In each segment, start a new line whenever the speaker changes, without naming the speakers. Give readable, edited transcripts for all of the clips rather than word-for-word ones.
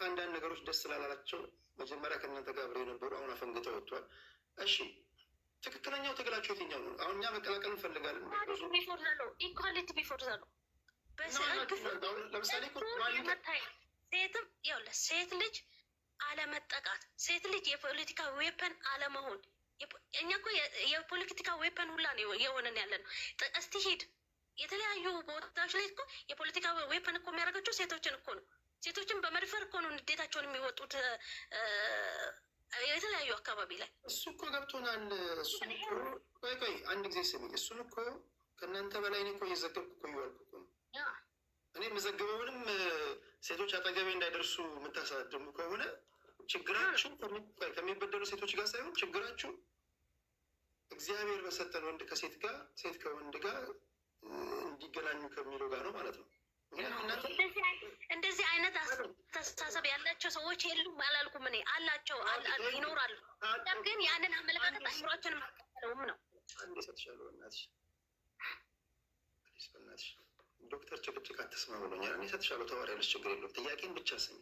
አንዳንድ ነገሮች ደስ ስላላላቸው መጀመሪያ ከእናንተ ጋር አብረው የነበሩ አሁን አፈንግጠው ወጥቷል። እሺ ትክክለኛው ትግላቸው የትኛው ነው? አሁን እኛ መቀላቀል እንፈልጋለን።
ኢኳሊቲ ቢፎር ዘ ሎው።
ለምሳሌ
ሴትም ይኸውልህ፣ ሴት ልጅ አለመጠቃት፣ ሴት ልጅ የፖለቲካ ዌፐን አለመሆን። እኛ እኮ የፖለቲካ ዌፐን ሁላ ነው የሆነን ያለ ነው። እስቲ ሂድ የተለያዩ ቦታዎች ላይ እኮ የፖለቲካ ዌፐን እኮ የሚያደርጋቸው ሴቶችን እኮ ነው። ሴቶችን በመድፈር እኮ ነው ንዴታቸውን የሚወጡት የተለያዩ አካባቢ ላይ።
እሱ እኮ ገብቶናል። ቆይ አንድ ጊዜ ስሚ። እሱን እኮ ከእናንተ በላይ እኔ እኮ እየዘገብኩ እኮ እየዋልኩ እኮ ነው። እኔ የምዘግበውንም ሴቶች አጠገቤ እንዳይደርሱ የምታሳድሙ ከሆነ ችግራችሁ ከሚበደሉ ሴቶች ጋር ሳይሆን ችግራችሁ እግዚአብሔር በሰጠን ወንድ ከሴት ጋር፣ ሴት ከወንድ ጋር እንዲገናኙ ከሚለው ጋር ነው ማለት ነው።
እንደዚህ አይነት አስተሳሰብ ያላቸው ሰዎች የሉም አላልኩም እኔ። አላቸው ይኖራሉ፣ ግን ያንን አመለካከት አእምሯችን ማቀለውም ነው።
አንዴ ሰጥሻለሁ። በእናትሽ ዶክተር ጭቅጭቅ አትስማ ብሎኛል። እኔ ሰጥሻለሁ፣ ተዋሪያለሽ፣ ችግር የለውም። ጥያቄን ብቻ ስሚ።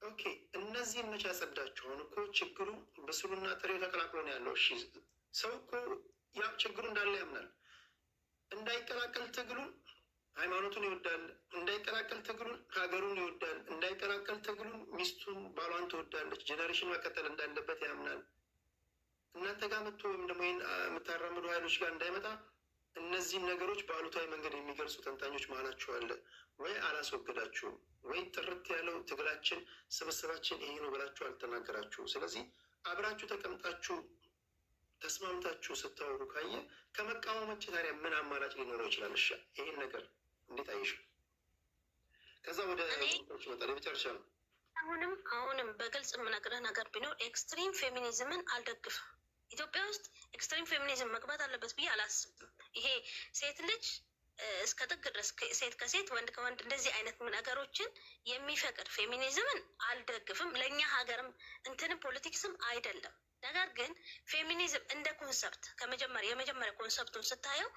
ኦኬ፣ እነዚህን መቼ ያጸዳችሁ? አሁን እኮ ችግሩ በስሉና ጥሬው ተቀላቅሎ ነው ያለው። እሺ፣ ሰው እኮ ያ ችግሩ እንዳለ ያምናል። እንዳይቀላቀል ትግሉን ሃይማኖቱን ይወዳል፣ እንዳይቀላቀል ትግሉን ሀገሩን ይወዳል፣ እንዳይቀላቀል ትግሉን ሚስቱን ባሏን ትወዳለች፣ ጄኔሬሽን መቀጠል እንዳለበት ያምናል። እናንተ ጋር መጥቶ ወይም ደግሞ ይህን የምታራምዱ ኃይሎች ጋር እንዳይመጣ እነዚህን ነገሮች በአሉታዊ መንገድ የሚገልጹ ተንታኞች መሀላችሁ አለ ወይ? አላስወገዳችሁም ወይ? ጥርት ያለው ትግላችን ስብስባችን ይሄ ነው ብላችሁ አልተናገራችሁም። ስለዚህ አብራችሁ ተቀምጣችሁ ተስማምታችሁ ስታወሩ ካየ ከመቃወሞች ታዲያ ምን አማራጭ ሊኖረው ይችላል? እሺ ይህን ነገር እንዴት አይሽ? ከዛ ወደ መጣ የመጨረሻ ነው።
አሁንም በግልጽ የምነግርህ ነገር ቢኖር ኤክስትሪም ፌሚኒዝምን አልደግፍም። ኢትዮጵያ ውስጥ ኤክስትሪም ፌሚኒዝም መግባት አለበት ብዬ አላስብም። ይሄ ሴት ልጅ እስከ ጥግ ድረስ ሴት ከሴት ወንድ ከወንድ እንደዚህ አይነት ነገሮችን የሚፈቅድ ፌሚኒዝምን አልደግፍም። ለእኛ ሀገርም እንትንም ፖለቲክስም አይደለም። ነገር ግን ፌሚኒዝም እንደ ኮንሰፕት የመጀመሪያ ኮንሰፕቱን ስታየው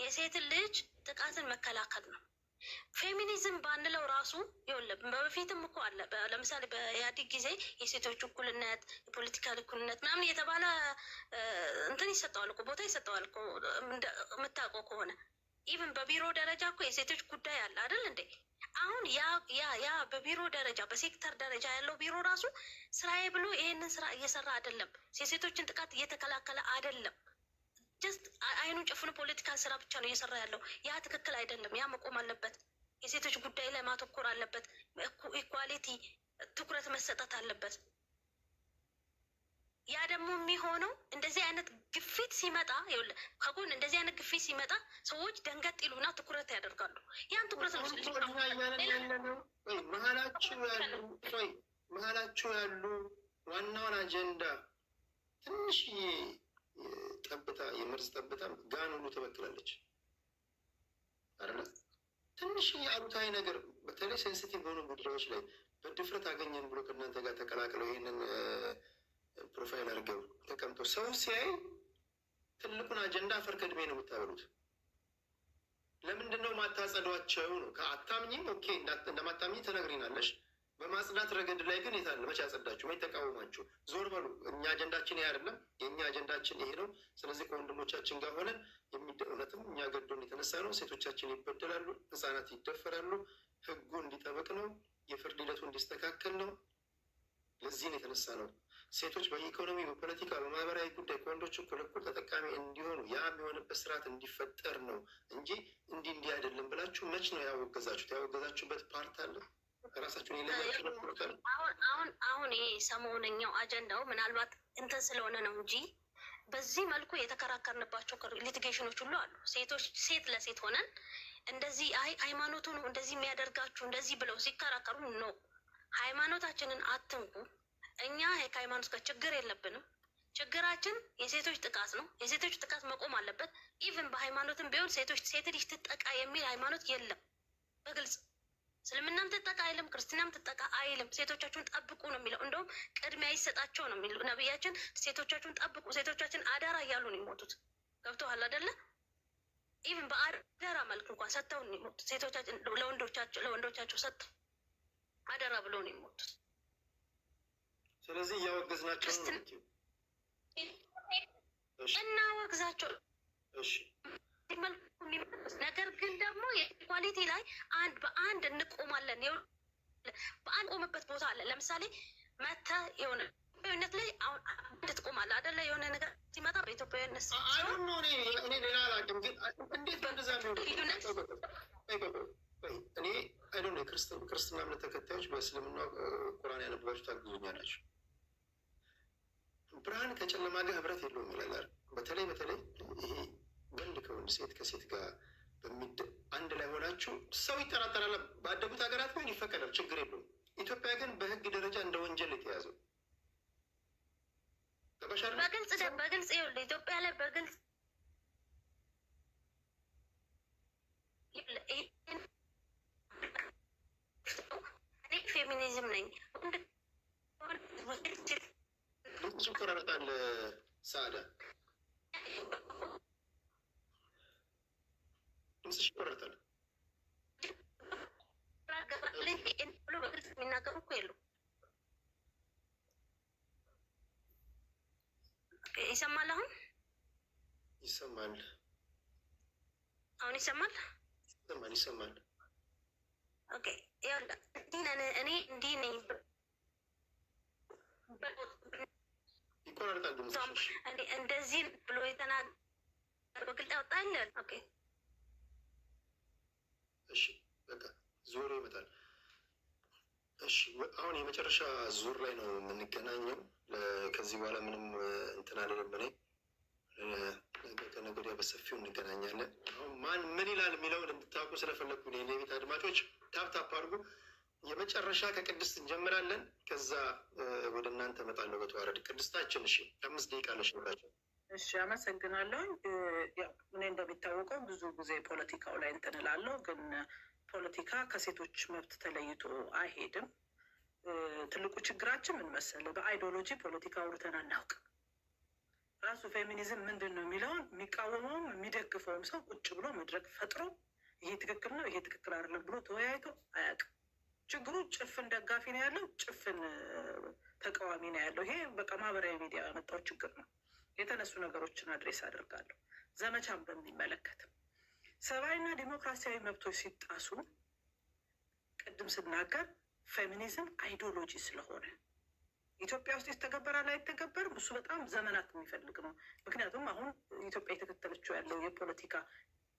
የሴትን ልጅ ጥቃትን መከላከል ነው። ፌሚኒዝም ባንለው ራሱ ይኸውልህ በፊትም እኮ አለ። ለምሳሌ በኢህአዴግ ጊዜ የሴቶች እኩልነት፣ የፖለቲካል እኩልነት ምናምን እየተባለ እንትን ይሰጠዋል እኮ ቦታ ይሰጠዋል እኮ የምታውቀው ከሆነ ኢቭን በቢሮ ደረጃ እኮ የሴቶች ጉዳይ አለ አይደል እንዴ? አሁን ያ በቢሮ ደረጃ በሴክተር ደረጃ ያለው ቢሮ ራሱ ስራዬ ብሎ ይሄንን ስራ እየሰራ አይደለም። የሴቶችን ጥቃት እየተከላከለ አይደለም። ጀስት አይኑን ጨፍኖ ፖለቲካል ስራ ብቻ ነው እየሰራ ያለው። ያ ትክክል አይደለም። ያ መቆም አለበት። የሴቶች ጉዳይ ላይ ማተኮር አለበት። ኢኳሊቲ ትኩረት መሰጠት አለበት። ያ ደግሞ የሚሆነው እንደዚህ አይነት ግፊት ሲመጣ ከጎን እንደዚህ አይነት ግፊት ሲመጣ ሰዎች ደንገጥ ይሉና ትኩረት ያደርጋሉ። ያን ትኩረት
መሀላችሁ ያሉ ዋናውን አጀንዳ ትንሽ ጠብታ የመርዝ ጠብታ ጋን ሁሉ ትበክላለች አይደለ? ትንሽ አሉታዊ ነገር በተለይ ሴንሲቲቭ በሆኑ ጉዳዮች ላይ በድፍረት አገኘን ብሎ ከእናንተ ጋር ተቀላቅለው ይህንን ፕሮፋይል አድርገው ተቀምጠው ሰው ሲያይ ትልቁን አጀንዳ አፈር ከድሜ ነው የምታበሉት። ለምንድነው ማታጸዷቸው ነው? ከአታምኝም ኦኬ፣ እንደማታምኝ ትነግሪናለሽ። በማጽዳት ረገድ ላይ ግን የታለ? መቼ ያጸዳችሁ? መቼ ተቃወማችሁ? ዞር በሉ። እኛ አጀንዳችን ይሄ አይደለም። የእኛ አጀንዳችን ይሄ ነው። ስለዚህ ከወንድሞቻችን ጋር ሆነን እውነትም እኛ ገዶን የተነሳ ነው። ሴቶቻችን ይበደላሉ፣ ህጻናት ይደፈራሉ። ህጉ እንዲጠበቅ ነው። የፍርድ ሂደቱ እንዲስተካከል ነው። ለዚህን የተነሳ ነው። ሴቶች በኢኮኖሚ፣ በፖለቲካ፣ በማህበራዊ ጉዳይ ከወንዶች እኩል ተጠቃሚ እንዲሆኑ ያ የሚሆንበት ስርዓት እንዲፈጠር ነው እንጂ እንዲህ አይደለም ብላችሁ መች ነው ያወገዛችሁት? ያወገዛችሁበት ፓርት አለ? ራሳችሁን የሌላችሁ
አሁን ይሄ ሰሞነኛው አጀንዳው ምናልባት እንትን ስለሆነ ነው እንጂ በዚህ መልኩ የተከራከርንባቸው ሊቲጌሽኖች ሁሉ አሉ። ሴት ለሴት ሆነን እንደዚህ ሃይማኖቱ ነው እንደዚህ የሚያደርጋችሁ እንደዚህ ብለው ሲከራከሩ ነው። ሃይማኖታችንን አትንኩ። እኛ ከሃይማኖት ጋር ችግር የለብንም። ችግራችን የሴቶች ጥቃት ነው። የሴቶች ጥቃት መቆም አለበት። ኢቭን በሃይማኖትም ቢሆን ሴት ልጅ ትጠቃ የሚል ሃይማኖት የለም በግልጽ። እስልምናም ትጠቃ አይልም፣ ክርስትናም ትጠቃ አይልም። ሴቶቻችሁን ጠብቁ ነው የሚለው። እንደውም ቅድሚያ ይሰጣቸው ነው የሚለው ነቢያችን። ሴቶቻችሁን ጠብቁ፣ ሴቶቻችን አደራ እያሉ ነው የሚሞቱት። ገብቶሃል አይደለ? ኢቭን በአደራ መልክ እንኳን ሰጥተው ነው የሚሞቱት ሴቶቻችን ለወንዶቻቸው ሰጥተው አደራ ብለው ነው የሞቱት።
ስለዚህ እያወገዝናቸው ነው
እናወግዛቸው።
እሺ
ነገር ግን ደግሞ የኢኳሊቲ ላይ አንድ በአንድ እንቆማለን። በአንድ ቆምበት ቦታ አለ። ለምሳሌ መተ የሆነ ኢትዮጵያዊነት ላይ አሁን አንድ ትቆማለህ አይደለ? የሆነ ነገር ሲመጣ በኢትዮጵያዊነት
እኔ ሌላ አላውቅም፣ ግን እንዴት በእንደዛ እኔ አይዶ ክርስትና እምነት ተከታዮች በእስልምና ቁርአን ያነበባችሁ ታግዙኛላችሁ። ብርሃን ከጨለማ ጋር ህብረት የለውም ይላል። በተለይ ይሄ ወንድ ከወንድ ሴት ከሴት ጋር አንድ ላይ ሆናችሁ ሰው ይጠራጠራል። ባደጉት ሀገራት ቢሆን ይፈቀዳል፣ ችግር የለውም። ኢትዮጵያ ግን በህግ ደረጃ እንደ ወንጀል የተያዘው
በግልጽ ይኸውልህ፣ ኢትዮጵያ ላይ በግልጽ እኔ ፌሚኒዝም ነኝ
ድምፅሽ ይቆራረጣል። ሰዓዳ ድምፅሽ ይቆራረጣል።
ብሎ በግልጽ የሚናገሩ እኮ የሉም። ይሰማል? አሁን ይሰማል?
ይሰማል።
ኦኬ እኔ እንዲህ ነኝ
ይቆራረጣል ድምፅሽ።
እንደዚህ ብሎ የተናገር በግልጽ ያወጣለን። ኦኬ
እሺ፣ በቃ ዞሮ ይመጣል። እሺ፣ አሁን የመጨረሻ ዙር ላይ ነው የምንገናኘው። ከዚህ በኋላ ምንም እንትን አልልም። እኔ ከነገ ወዲያ በሰፊው እንገናኛለን። አሁን ማን ምን ይላል የሚለውን እንድታውቁ ስለፈለግኩ የኔ ቤት አድማጮች ታፕታፕ አድርጉ። የመጨረሻ ከቅድስት እንጀምራለን። ከዛ ወደ እናንተ እመጣለሁ በተዋረድ ቅድስታችን። እሺ፣ 5 ደቂቃ ለሽ ነባቸው።
እሺ፣ አመሰግናለሁ። እኔ እንደሚታወቀው ብዙ ጊዜ ፖለቲካው ላይ እንትን እላለሁ፣ ግን ፖለቲካ ከሴቶች መብት ተለይቶ አይሄድም። ትልቁ ችግራችን ምን መሰለህ? በአይዲዮሎጂ ፖለቲካ አውርተን አናውቅም። ራሱ ፌሚኒዝም ምንድን ነው የሚለውን የሚቃወመውም የሚደግፈውም ሰው ቁጭ ብሎ መድረክ ፈጥሮ ይሄ ትክክል ነው ይሄ ትክክል አይደለም ብሎ ተወያይቶ አያውቅም። ችግሩ ጭፍን ደጋፊ ነው ያለው፣ ጭፍን ተቃዋሚ ነው ያለው። ይሄ በቃ ማህበራዊ ሚዲያ ያመጣው ችግር ነው። የተነሱ ነገሮችን አድሬስ አደርጋለሁ። ዘመቻን በሚመለከትም ሰብአዊና ዲሞክራሲያዊ መብቶች ሲጣሱ ቅድም ስናገር ፌሚኒዝም አይዲዮሎጂ ስለሆነ ኢትዮጵያ ውስጥ ይተገበራል አይተገበርም፣ እሱ በጣም ዘመናት የሚፈልግ ነው። ምክንያቱም አሁን ኢትዮጵያ የተከተለችው ያለው የፖለቲካ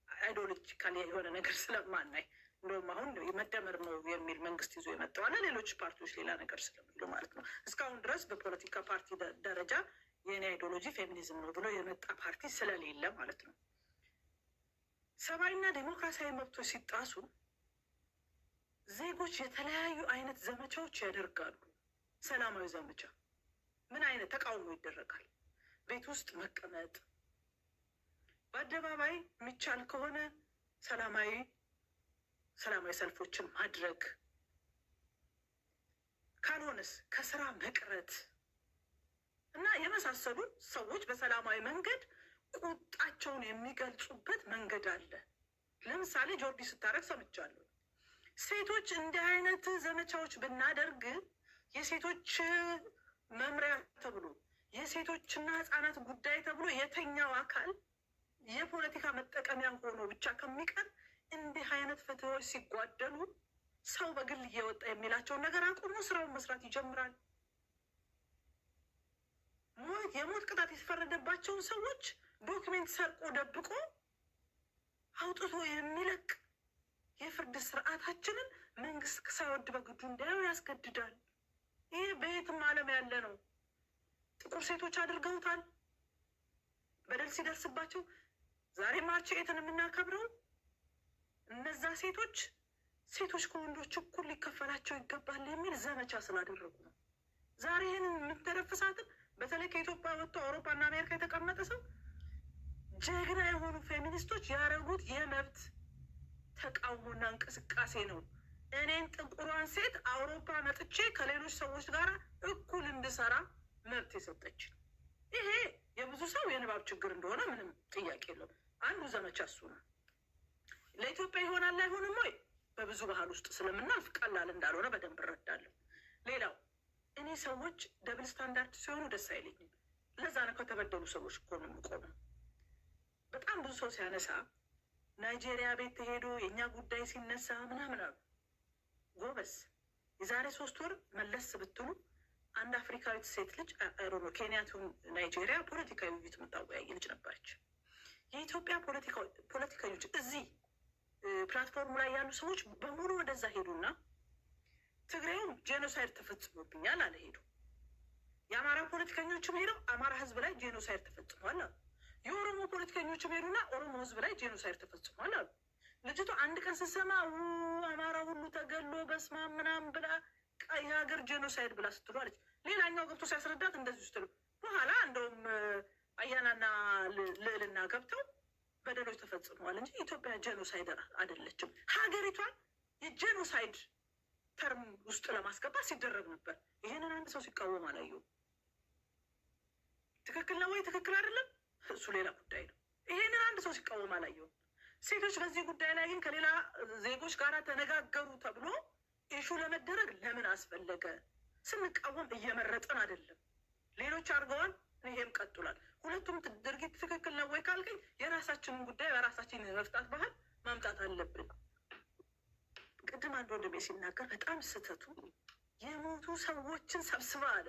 አይዲዮሎጂካል የሆነ ነገር ስለማናይ፣ እንደውም አሁን መደመር ነው የሚል መንግስት ይዞ የመጣዋለ ሌሎች ፓርቲዎች ሌላ ነገር ስለሚሉ ማለት ነው። እስካሁን ድረስ በፖለቲካ ፓርቲ ደረጃ የኔ አይዲዮሎጂ ፌሚኒዝም ነው ብሎ የመጣ ፓርቲ ስለሌለ ማለት ነው። ሰብአዊና ዴሞክራሲያዊ መብቶች ሲጣሱ ዜጎች የተለያዩ አይነት ዘመቻዎች ያደርጋሉ። ሰላማዊ ዘመቻ ምን አይነት ተቃውሞ ይደረጋል? ቤት ውስጥ መቀመጥ፣ በአደባባይ የሚቻል ከሆነ ሰላማዊ ሰልፎችን ማድረግ፣ ካልሆነስ ከስራ መቅረት እና የመሳሰሉ ሰዎች በሰላማዊ መንገድ ቁጣቸውን የሚገልጹበት መንገድ አለ። ለምሳሌ ጆርዲ ስታረግ ሰምቻለሁ። ሴቶች እንዲህ አይነት ዘመቻዎች ብናደርግ የሴቶች መምሪያ ተብሎ የሴቶችና ህጻናት ጉዳይ ተብሎ የተኛው አካል የፖለቲካ መጠቀሚያ ሆኖ ብቻ ከሚቀር እንዲህ አይነት ፍትዎች ሲጓደሉ ሰው በግል እየወጣ የሚላቸውን ነገር አቁሞ ስራውን መስራት ይጀምራል። የሞት ቅጣት የተፈረደባቸውን ሰዎች ዶክሜንት ሰርቆ ደብቆ አውጥቶ የሚለቅ የፍርድ ስርዓታችንን መንግስት ሳይወድ በግዱ እንዳየው ያስገድዳል። ይህ በየትም ዓለም ያለ ነው። ጥቁር ሴቶች አድርገውታል። በደል ሲደርስባቸው ዛሬ ማርች ኤትን የምናከብረው እነዛ ሴቶች ከወንዶች እኩል ሊከፈላቸው ይገባል የሚል ዘመቻ ስላደረጉ ነው። ዛሬ ይህንን የምንተነፍሳትን በተለይ ከኢትዮጵያ ወጥቶ አውሮፓና አሜሪካ የተቀመጠ ሰው ጀግና የሆኑ ፌሚኒስቶች ያደረጉት የመብት ተቃውሞና እንቅስቃሴ ነው። እኔን ጥቁሯን ሴት አውሮፓ መጥቼ ከሌሎች ሰዎች ጋር እኩል እንድሰራ መብት የሰጠች ነው። ይሄ የብዙ ሰው የንባብ ችግር እንደሆነ ምንም ጥያቄ የለውም። አንዱ ዘመቻ እሱ ነው። ለኢትዮጵያ ይሆናል አይሆንም ወይ? በብዙ ባህል ውስጥ ስለምናልፍ ቀላል እንዳልሆነ በደንብ እረዳለሁ። ሌላው እኔ ሰዎች ደብል ስታንዳርድ ሲሆኑ ደስ አይለኝም። ለዛ ነው ከተበደሉ ሰዎች እኮ ነው የምቆመው። በጣም ብዙ ሰው ሲያነሳ ናይጄሪያ ቤት ተሄዶ የእኛ ጉዳይ ሲነሳ ምናምን አሉ። ጎበስ የዛሬ 3 ወር መለስ ብትሉ አንድ አፍሪካዊት ሴት ልጅ አይሮኖ ኬንያቱን ናይጄሪያ ፖለቲካዊ ውይይት የምታወያይ ልጅ ነበረች። የኢትዮጵያ ፖለቲከኞች እዚህ ፕላትፎርሙ ላይ ያሉ ሰዎች በሙሉ ወደዛ ሄዱና ትግራይም ጄኖሳይድ ተፈጽሞብኛል አለ ሄዱ። የአማራ ፖለቲከኞችም ሄደው አማራ ህዝብ ላይ ጄኖሳይድ ተፈጽሟል አሉ። የኦሮሞ ፖለቲከኞችም ሄዱና ኦሮሞ ህዝብ ላይ ጄኖሳይድ ተፈጽሟል አሉ። ልጅቷ አንድ ቀን ስትሰማ አማራ ሁሉ ተገሎ በስማ ምናምን ብላ ቀይ ሀገር ጄኖሳይድ ብላ ስትሉ አለች። ሌላኛው ገብቶ ሲያስረዳት እንደዚህ ስትሉ በኋላ እንደውም አያናና ልዕልና ገብተው በደሎች ተፈጽመዋል እንጂ ኢትዮጵያ ጄኖሳይድ አይደለችም። ሀገሪቷን የጄኖሳይድ ተርም ውስጥ ለማስገባት ሲደረግ ነበር። ይሄንን አንድ ሰው ሲቃወም አላየሁም። ትክክል ነው ወይ ትክክል አይደለም እሱ ሌላ ጉዳይ ነው። ይሄንን አንድ ሰው ሲቃወም አላየሁም። ሴቶች በዚህ ጉዳይ ላይ ግን ከሌላ ዜጎች ጋር ተነጋገሩ ተብሎ ኢሹ ለመደረግ ለምን አስፈለገ? ስንቃወም እየመረጥን አይደለም። ሌሎች አድርገዋል፣ ይሄም ቀጥሏል። ሁለቱም ድርጊት ትክክል ነው ወይ ካልከኝ የራሳችንን ጉዳይ በራሳችን የመፍታት ባህል ማምጣት አለብን። ቅድም አንድ ወንድሜ ሲናገር በጣም ስህተቱ የሞቱ ሰዎችን ሰብስባ አለ።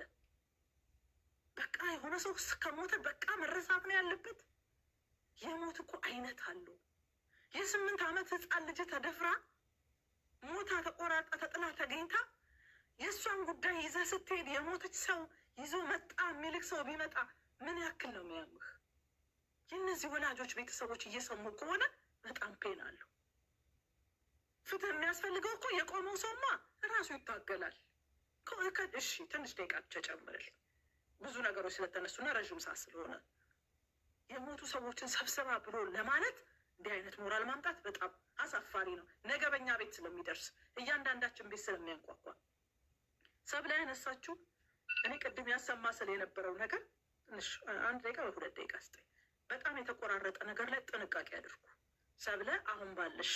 በቃ የሆነ ሰው ከሞተ በቃ መረሳት ነው ያለበት። የሞት እኮ አይነት አለው። የ8 ዓመት ህፃን ልጅ ተደፍራ ሞታ ተቆራጣ ተጥላ ተገኝታ የእሷን ጉዳይ ይዘ ስትሄድ የሞተች ሰው ይዞ መጣ የሚልክ ሰው ቢመጣ ምን ያክል ነው የሚያምህ? የእነዚህ ወላጆች ቤተሰቦች እየሰሙ ከሆነ በጣም ፔን አለው። ፍትህ የሚያስፈልገው እኮ የቆመው ሰውማ ራሱ ይታገላል። እሺ ትንሽ ደቂቃ ብቻ ጨምርል፣ ብዙ ነገሮች ስለተነሱና ረዥም ሰዓት ስለሆነ የሞቱ ሰዎችን ሰብሰባ ብሎ ለማለት እንዲህ አይነት ሞራል ማምጣት በጣም አሳፋሪ ነው። ነገ በኛ ቤት ስለሚደርስ እያንዳንዳችን ቤት ስለሚያንኳኳ ሰብላ ያነሳችሁ እኔ ቅድም ያሰማ ስለ የነበረው ነገር ትንሽ 1 ደቂቃ ወይ 2 ደቂቃ ስጠኝ። በጣም የተቆራረጠ ነገር ላይ ጥንቃቄ አድርጉ። ሰብለ አሁን ባለሽ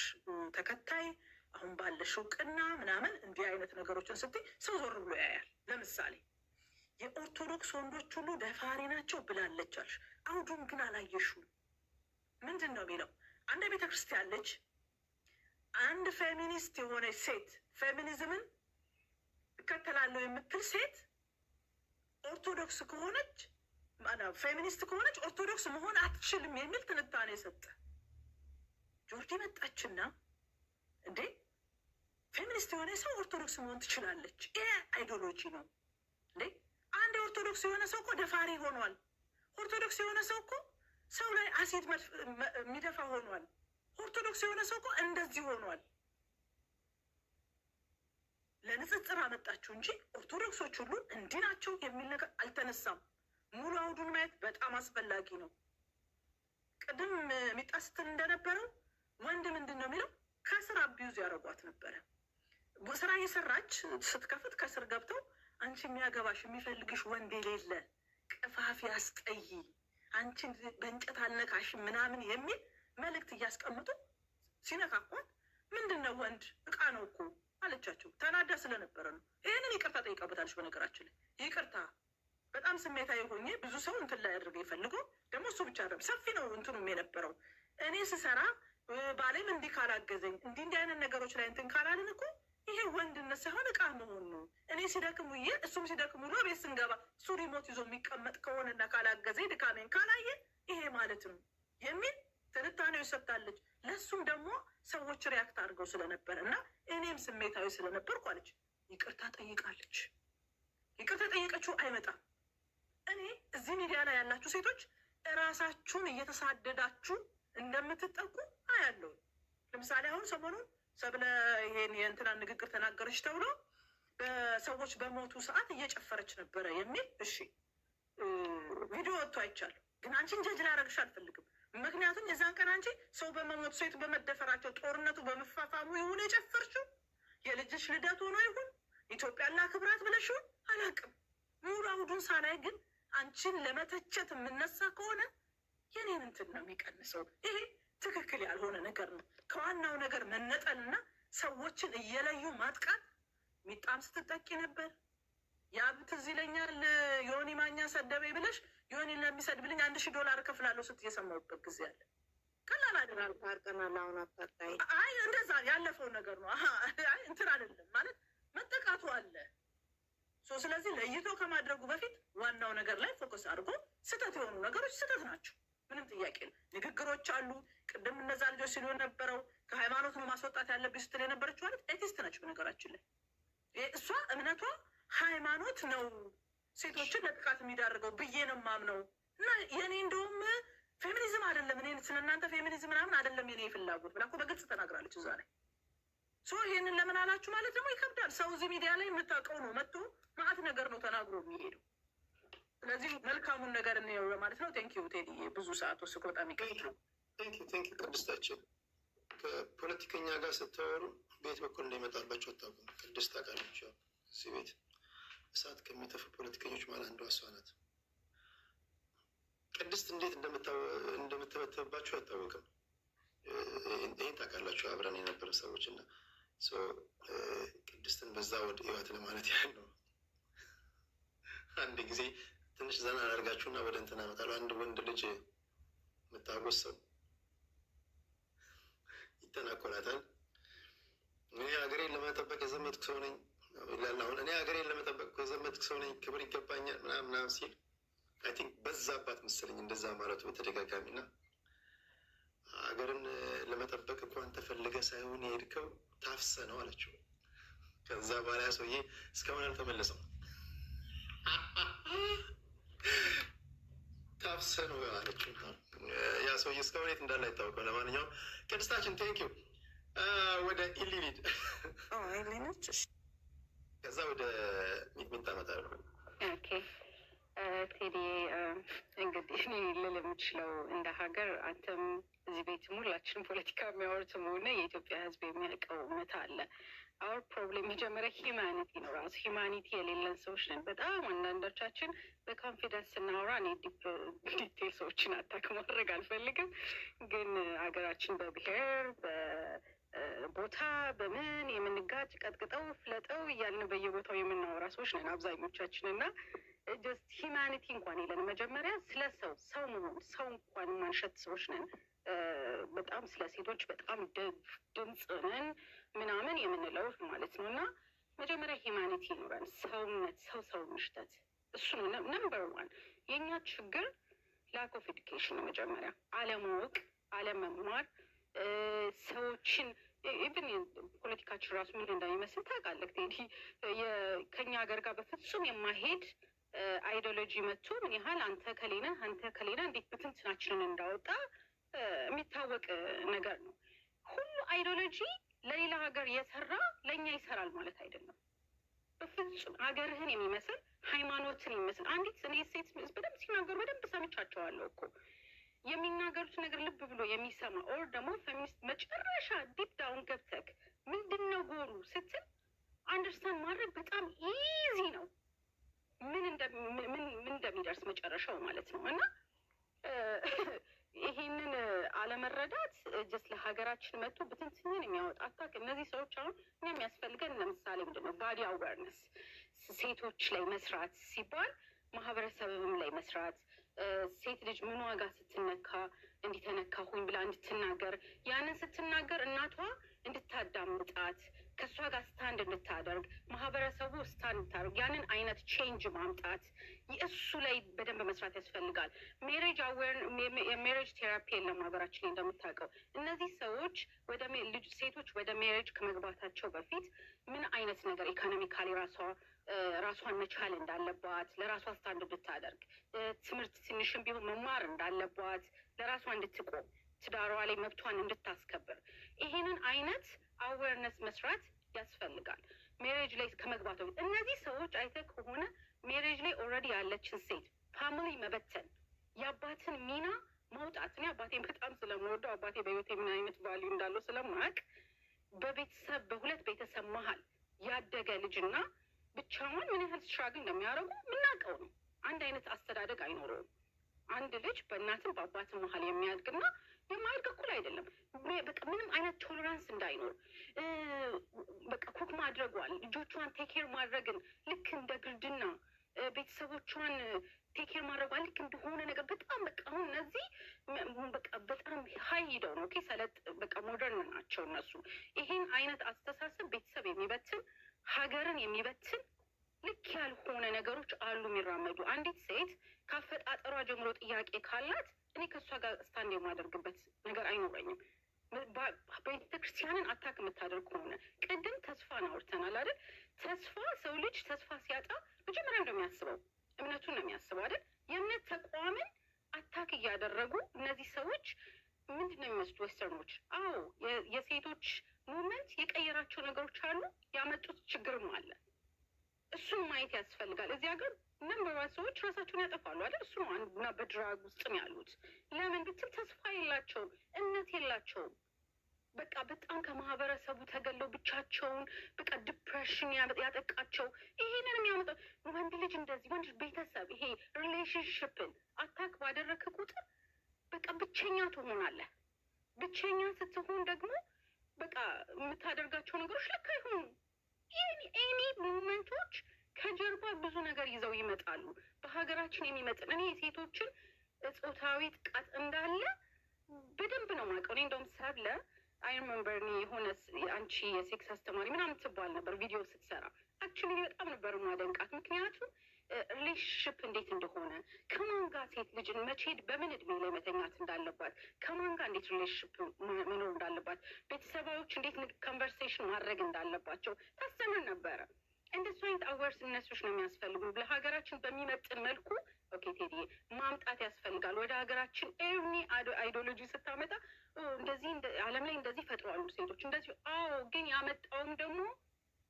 ተከታይ አሁን ባለሽ እውቅና ምናምን እንዲህ አይነት ነገሮችን ስትይ ሰው ዞር ብሎ ያያል። ለምሳሌ የኦርቶዶክስ ወንዶች ሁሉ ደፋሪ ናቸው ብላለች አልሽ። አውዱን ግን አላየሽውም። ምንድን ነው የሚለው? አንድ ቤተ ክርስቲያን ልጅ አንድ ፌሚኒስት የሆነች ሴት ፌሚኒዝምን እከተላለሁ የምትል ሴት ኦርቶዶክስ ከሆነች ፌሚኒስት ከሆነች ኦርቶዶክስ መሆን አትችልም የሚል ትንታኔ ሰጠ። ጆርዲ መጣችና እንዴ ፌሚኒስት የሆነ ሰው ኦርቶዶክስ መሆን ትችላለች፣ ይሄ አይዲዮሎጂ ነው እንዴ? አንድ የኦርቶዶክስ የሆነ ሰው እኮ ደፋሪ ሆኗል። ኦርቶዶክስ የሆነ ሰው እኮ ሰው ላይ አሲድ የሚደፋ ሆኗል። ኦርቶዶክስ የሆነ ሰው እኮ እንደዚህ ሆኗል። ለንጽጽር አመጣችሁ እንጂ ኦርቶዶክሶች ሁሉ እንዲህ ናቸው የሚል ነገር አልተነሳም። ሙሉ አውዱን ማየት በጣም አስፈላጊ ነው። ቅድም ሚጣ ስትል እንደነበረው ወንድ ምንድን ነው የሚለው? ከስር አቢዩዝ ያደረጓት ነበረ። ስራ እየሰራች ስትከፍት ከስር ገብተው አንቺ የሚያገባሽ የሚፈልግሽ ወንድ የሌለ ቀፋፊ አስጠይ፣ አንቺን በእንጨት አልነካሽ ምናምን የሚል መልእክት እያስቀምጡ ሲነካኳት ምንድን ነው ወንድ እቃ ነው እኮ አለቻቸው። ተናዳ ስለነበረ ነው። ይህንን ይቅርታ ጠይቃበታለች። በነገራችን ላይ ይቅርታ በጣም ስሜታዊ ሆኜ ብዙ ሰው እንትን ላይ ያደርገ ይፈልገው ደግሞ እሱ ብቻ አይደለም ሰፊ ነው እንትኑም የነበረው። እኔ ስሰራ ባሌም እንዲህ ካላገዘኝ እንዲህ አይነት ነገሮች ላይ እንትን ካላልን እኮ ይሄ ወንድነት ሳይሆን እቃ መሆን ነው። እኔ ሲደክም ውዬ እሱም ሲደክም ውሎ ቤት ስንገባ እሱ ሪሞት ይዞ የሚቀመጥ ከሆነና ካላገዘኝ ድካሜን ካላየ ይሄ ማለት ነው የሚል ትንታኔው ሰጥታለች። ለእሱም ደግሞ ሰዎች ሪያክት አድርገው ስለነበር እና እኔም ስሜታዊ ስለነበርኩ አለች ይቅርታ ጠይቃለች። ይቅርታ ጠይቀችው አይመጣም። እኔ እዚህ ሚዲያ ላይ ያላችሁ ሴቶች እራሳችሁን እየተሳደዳችሁ እንደምትጠቁ አያለሁ። ለምሳሌ አሁን ሰሞኑን ሰብለ ይሄን የእንትናን ንግግር ተናገረች ተብሎ በሰዎች በሞቱ ሰዓት እየጨፈረች ነበረ የሚል ቪዲዮ ወጥቶ አይቻለሁ። ግን አንቺን ጀጅ ላደርግሽ አልፈልግም። ምክንያቱም የዛን ቀን አንቺ ሰው በመሞቱ ሴቱ በመደፈራቸው ጦርነቱ በመፋፋሙ ይሁን የጨፈርሽው የልጅሽ ልደት ሆኖ ይሁን ኢትዮጵያና ክብራት ብለሽውን አላውቅም። ሙሉ አውዱን ሳላይ ግን አንቺን ለመተቸት የምነሳ ከሆነ የኔን እንትን ነው የሚቀንሰው። ይሄ ትክክል ያልሆነ ነገር ነው። ከዋናው ነገር መነጠልና ሰዎችን እየለዩ ማጥቃት። ሚጣም ስትጠቂ ነበር። ያብ ትዝ ይለኛል ዮኒ ማኛ ሰደበኝ ብለሽ ዮኒን ለሚሰድብልኝ $1000 እከፍላለሁ ስትይ የሰማሁበት ጊዜ አለ። ቀላል አይደለም።
ታርቀናል። አሁን አታጣይ።
አይ እንደዛ ያለፈው ነገር ነው። አይ እንትን አይደለም ማለት መጠቃቱ አለ። ስለዚህ ለይቶ ከማድረጉ በፊት ዋናው ነገር ላይ ፎከስ አድርጎ ስህተት የሆኑ ነገሮች ስህተት ናቸው፣ ምንም ጥያቄ ነው። ንግግሮች አሉ። ቅድም እነዛ ልጆች ሲሉ የነበረው ከሃይማኖት ነው ማስወጣት ያለብኝ ስትል የነበረችው ማለት ኤቲስት ነች። በነገራችን ላይ እሷ እምነቷ ሃይማኖት ነው ሴቶችን ለጥቃት የሚዳርገው ብዬ ነው የማምነው። እና የኔ እንደውም ፌሚኒዝም አይደለም እኔ ስለእናንተ ፌሚኒዝም ምናምን አይደለም የኔ ፍላጎት ብላ እኮ በግልጽ ተናግራለች እዛ ላይ። ይህንን ለምን አላችሁ ማለት ደግሞ ይከብዳል። ሰው እዚህ ሚዲያ ላይ የምታውቀው ነው መጥቶ ማአት ነገር ነው ተናግሮ የሚሄደው። ስለዚህ መልካሙን ነገር እንየው ማለት ነው። ቴንኪዩ ቴዲዬ፣ ብዙ ሰዓት ወስዶ በጣም ይቀጥሉ።
ቴንኪዩ ቅድስታችን። ከፖለቲከኛ ጋር ስታወሩ ቤት በኩል እንደሚመጣባቸው አታውቁም። ቅድስት ታውቃለች። እዚህ ቤት እሳት ከሚተፉ ፖለቲከኞች ማለት አንዷ እሷ ናት። ቅድስት እንዴት እንደምትበተብባቸው አይታወቅም። ይህን ታውቃላችሁ አብረን የነበረ ሰዎች እና ቅድስትን በዛ ወደ ህይወት ለማለት ያህል ነው። አንድ ጊዜ ትንሽ ዘና አደርጋችሁና ወደ እንትን አመጣለሁ። አንድ ወንድ ልጅ የምታጎስ ሰው ይተናኮላታል። እኔ ሀገሬን ለመጠበቅ የዘመትኩ ሰው ነኝ ይላል። አሁን እኔ ሀገሬን ለመጠበቅ የዘመትኩ ሰው ነኝ፣ ክብር ይገባኛል ምናምን ሲል አይ ቲንክ በዛባት መሰለኝ እንደዛ ማለቱ በተደጋጋሚ እና ሀገርን ለመጠበቅ እንኳን ተፈልገ ሳይሆን የሄድከው ታፍሰ ነው አለችው። ከዛ በኋላ ሰውዬ እስካሁን አልተመለሰም። ታፍሰ ነው አለችው። ያ ሰውዬ እስካሁን የት እንዳለ አይታወቅም። ለማንኛውም ቅድስታችን ቴንኪው። ወደ ኢሊሊድ
ኢሊኖች
ከዛ ወደ ሚጥሚጣ እመጣለሁ።
ኦኬ ቴዲ፣ እንግዲህ እኔ ልል የምችለው እንደ ሀገር አንተም እዚህ ቤትም ሁላችንም ፖለቲካ የሚያወሩትም ሆነ የኢትዮጵያ ሕዝብ የሚያውቀው እውነት አለ። አወር ፕሮብሌም መጀመሪያ ሂማኒቲ ነው። ራሱ ሂማኒቲ የሌለን ሰዎች ነን። በጣም አንዳንዶቻችን በኮንፊደንስ ስናወራ እኔ ዲቴል ሰዎችን አታክ ማድረግ አልፈልግም፣ ግን ሀገራችን በብሔር ቦታ በምን የምንጋጭ ቀጥቅጠው ፍለጠው እያልን በየቦታው የምናወራ ሰዎች ነን አብዛኞቻችን እና ጀስት ሂማኒቲ እንኳን የለን። መጀመሪያ ስለ ሰው መሆን ሰው እንኳን ማንሸት ሰዎች ነን። በጣም ስለ ሴቶች በጣም ድምፅ ነን ምናምን የምንለው ማለት ነው። እና መጀመሪያ ሂማኒቲ ይኖረን፣ ሰውነት፣ ሰው መሽተት፣ እሱ ነው ነምበር ዋን። የእኛ ችግር ላክ ኦፍ ኤዱኬሽን ነው። መጀመሪያ አለማወቅ፣ አለመማር፣ ሰዎችን ኢቭን ፖለቲካችን ራሱ ምን እንደሚመስል ታውቃለህ ቴዲ። ከኛ ሀገር ጋር በፍጹም የማይሄድ አይዲዮሎጂ መጥቶ ምን ያህል አንተ ከሌነ እንዴት በትንትናችንን እንዳወጣ የሚታወቅ ነገር ነው። ሁሉ አይዲዮሎጂ ለሌላ ሀገር የሰራ ለእኛ ይሰራል ማለት አይደለም። በፍጹም ሀገርህን የሚመስል ሃይማኖትን የሚመስል አንዲት እኔ ሴት በደንብ ሲናገሩ በደንብ ሰምቻቸዋለሁ እኮ የሚናገሩት ነገር ልብ ብሎ የሚሰማ ኦር ደግሞ ፌሚኒስት መጨረሻ ዲፕ ዳውን ገብተክ ምንድን ነው ጎሉ ስትል አንደርስታንድ ማድረግ በጣም ኢዚ ነው። ምን እንደሚደርስ መጨረሻው ማለት ነው። እና ይሄንን አለመረዳት ጀስት ለሀገራችን መጥቶ ብትንትንን የሚያወጣ አታክ። እነዚህ ሰዎች አሁን እኛ የሚያስፈልገን ለምሳሌ ምንድን ነው ባዲ አዌርነስ፣ ሴቶች ላይ መስራት ሲባል ማህበረሰብም ላይ መስራት፣ ሴት ልጅ ምን ዋጋ ስትነካ እንዲተነካሁኝ ብላ እንድትናገር፣ ያንን ስትናገር እናቷ እንድታዳምጣት፣ ከእሷ ጋር ስታንድ እንድታደርግ፣ ማህበረሰቡ ስታንድ እንድታደርግ፣ ያንን አይነት ቼንጅ ማምጣት እሱ ላይ በደንብ መስራት ያስፈልጋል። ሜሬጅ የሜሬጅ ቴራፒ የለም ሀገራችን እንደምታውቀው። እነዚህ ሰዎች ሴቶች ወደ ሜሬጅ ከመግባታቸው በፊት ምን አይነት ነገር ኢኮኖሚካሊ ራሷን መቻል እንዳለባት፣ ለራሷ ስታንድ እንድታደርግ፣ ትምህርት ትንሽም ቢሆን መማር እንዳለባት፣ ለራሷ እንድትቆም፣ ትዳሯ ላይ መብቷን እንድታስከብር፣ ይሄንን አይነት አዌርነስ መስራት ያስፈልጋል። ሜሬጅ ላይ ከመግባቱ በፊት እነዚህ ሰዎች አይተህ ከሆነ ሜሬጅ ላይ ኦልሬዲ ያለችን ሴት ፋሚሊ መበተን፣ የአባትን ሚና ማውጣት። እኔ አባቴን በጣም ስለምወደው አባቴ በህይወቴ ምን አይነት ቫልዩ እንዳለው ስለማያውቅ በቤተሰብ በሁለት ቤተሰብ መሀል ያደገ ልጅና ብቻውን ምን ያህል ስትራግል እንደሚያደርጉ የምናውቀው ነው። አንድ አይነት አስተዳደግ አይኖረውም። አንድ ልጅ በእናትም በአባትም መሀል የሚያድግና የማያድግ እኩል አይደለም። በቃ ምንም አይነት ቶለራንስ እንዳይኖር በቃ ኩክ ማድረጓል ልጆቿን ቴኬር ማድረግን ልክ እንደ ግርድና ቤተሰቦቿን ቴኬር ማድረጓል ልክ እንደሆነ ነገር በጣም በቃ አሁን እነዚህ በቃ በጣም ሀይ ሂደው ነው ሰለጥ በቃ ሞደርን ናቸው እነሱ። ይሄን አይነት አስተሳሰብ ቤተሰብ የሚበትን ሀገርን የሚበትን ልክ ያልሆነ ነገሮች አሉ የሚራመዱ። አንዲት ሴት ካፈጣጠሯ ጀምሮ ጥያቄ ካላት እኔ ከእሷ ጋር ስታንድ የማደርግበት ነገር አይኖረኝም። ቤተክርስቲያንን አታክ የምታደርግ ከሆነ ቅድም ተስፋን አውርተናል አይደል? ተስፋ ሰው ልጅ ተስፋ ሲያጣ መጀመሪያ እንደሚያስበው እምነቱን ነው የሚያስበው አይደል? የእምነት ተቋምን አታክ እያደረጉ እነዚህ ሰዎች ምንድን ነው የሚመስሉት? ዌስተርኖች። አዎ የሴቶች ሙቭመንት የቀየራቸው ነገሮች አሉ፣ ያመጡት ችግርም አለ። እሱን ማየት ያስፈልጋል። እዚህ ሀገር ነንበሯ ሰዎች ራሳቸውን ያጠፋሉ አይደል? እሱ ነው አንዱና በድራግ ውስጥ ነው ያሉት። ለምን ብትል ተስፋ የላቸውም፣ እምነት የላቸውም። በቃ በጣም ከማህበረሰቡ ተገለው ብቻቸውን በቃ ዲፕሬሽን ያጠቃቸው። ይሄንን የሚያመጣው ወንድ ልጅ እንደዚህ ወንድ ቤተሰብ ይሄ ሪሌሽንሽፕን አታክ ባደረክ ቁጥር በቃ ብቸኛ ትሆናለህ። ብቸኛ ስትሆን ደግሞ በቃ የምታደርጋቸው ነገሮች ልክ አይሆኑም። ኤኒ ሙቭመንቶች ከጀርባ ብዙ ነገር ይዘው ይመጣሉ። በሀገራችን የሚመጥን እኔ የሴቶችን ጾታዊ ጥቃት እንዳለ በደንብ ነው የማውቀው። እኔ እንደውም ሰብለ አይ ሪመምበር እኔ የሆነ አንቺ የሴክስ አስተማሪ ምናምን ትባል ነበር ቪዲዮ ስትሰራ። አክቹዋሊ በጣም ነበር ማደንቃት። ምክንያቱም ሪሌሽንሽፕ እንዴት እንደሆነ ከማን ጋር ሴት ልጅን መቼ በምን እድሜ ላይ መተኛት እንዳለባት ከማን ጋር እንዴት ሪሌሽንሽፕ መኖር እንዳለባት ቤተሰባዎች እንዴት ኮንቨርሴሽን ማድረግ እንዳለባቸው ታስተምር ነበረ። እንደሱ አይነት አዌርነሶች ነው የሚያስፈልጉ ለሀገራችን በሚመጥን መልኩ። ኦኬ ቴዲ ማምጣት ያስፈልጋል ወደ ሀገራችን። ኤርኒ አይዲዮሎጂ ስታመጣ እንደዚህ ዓለም ላይ እንደዚህ ፈጥረዋሉ ሴቶች እንደዚህ። አዎ ግን ያመጣውም ደግሞ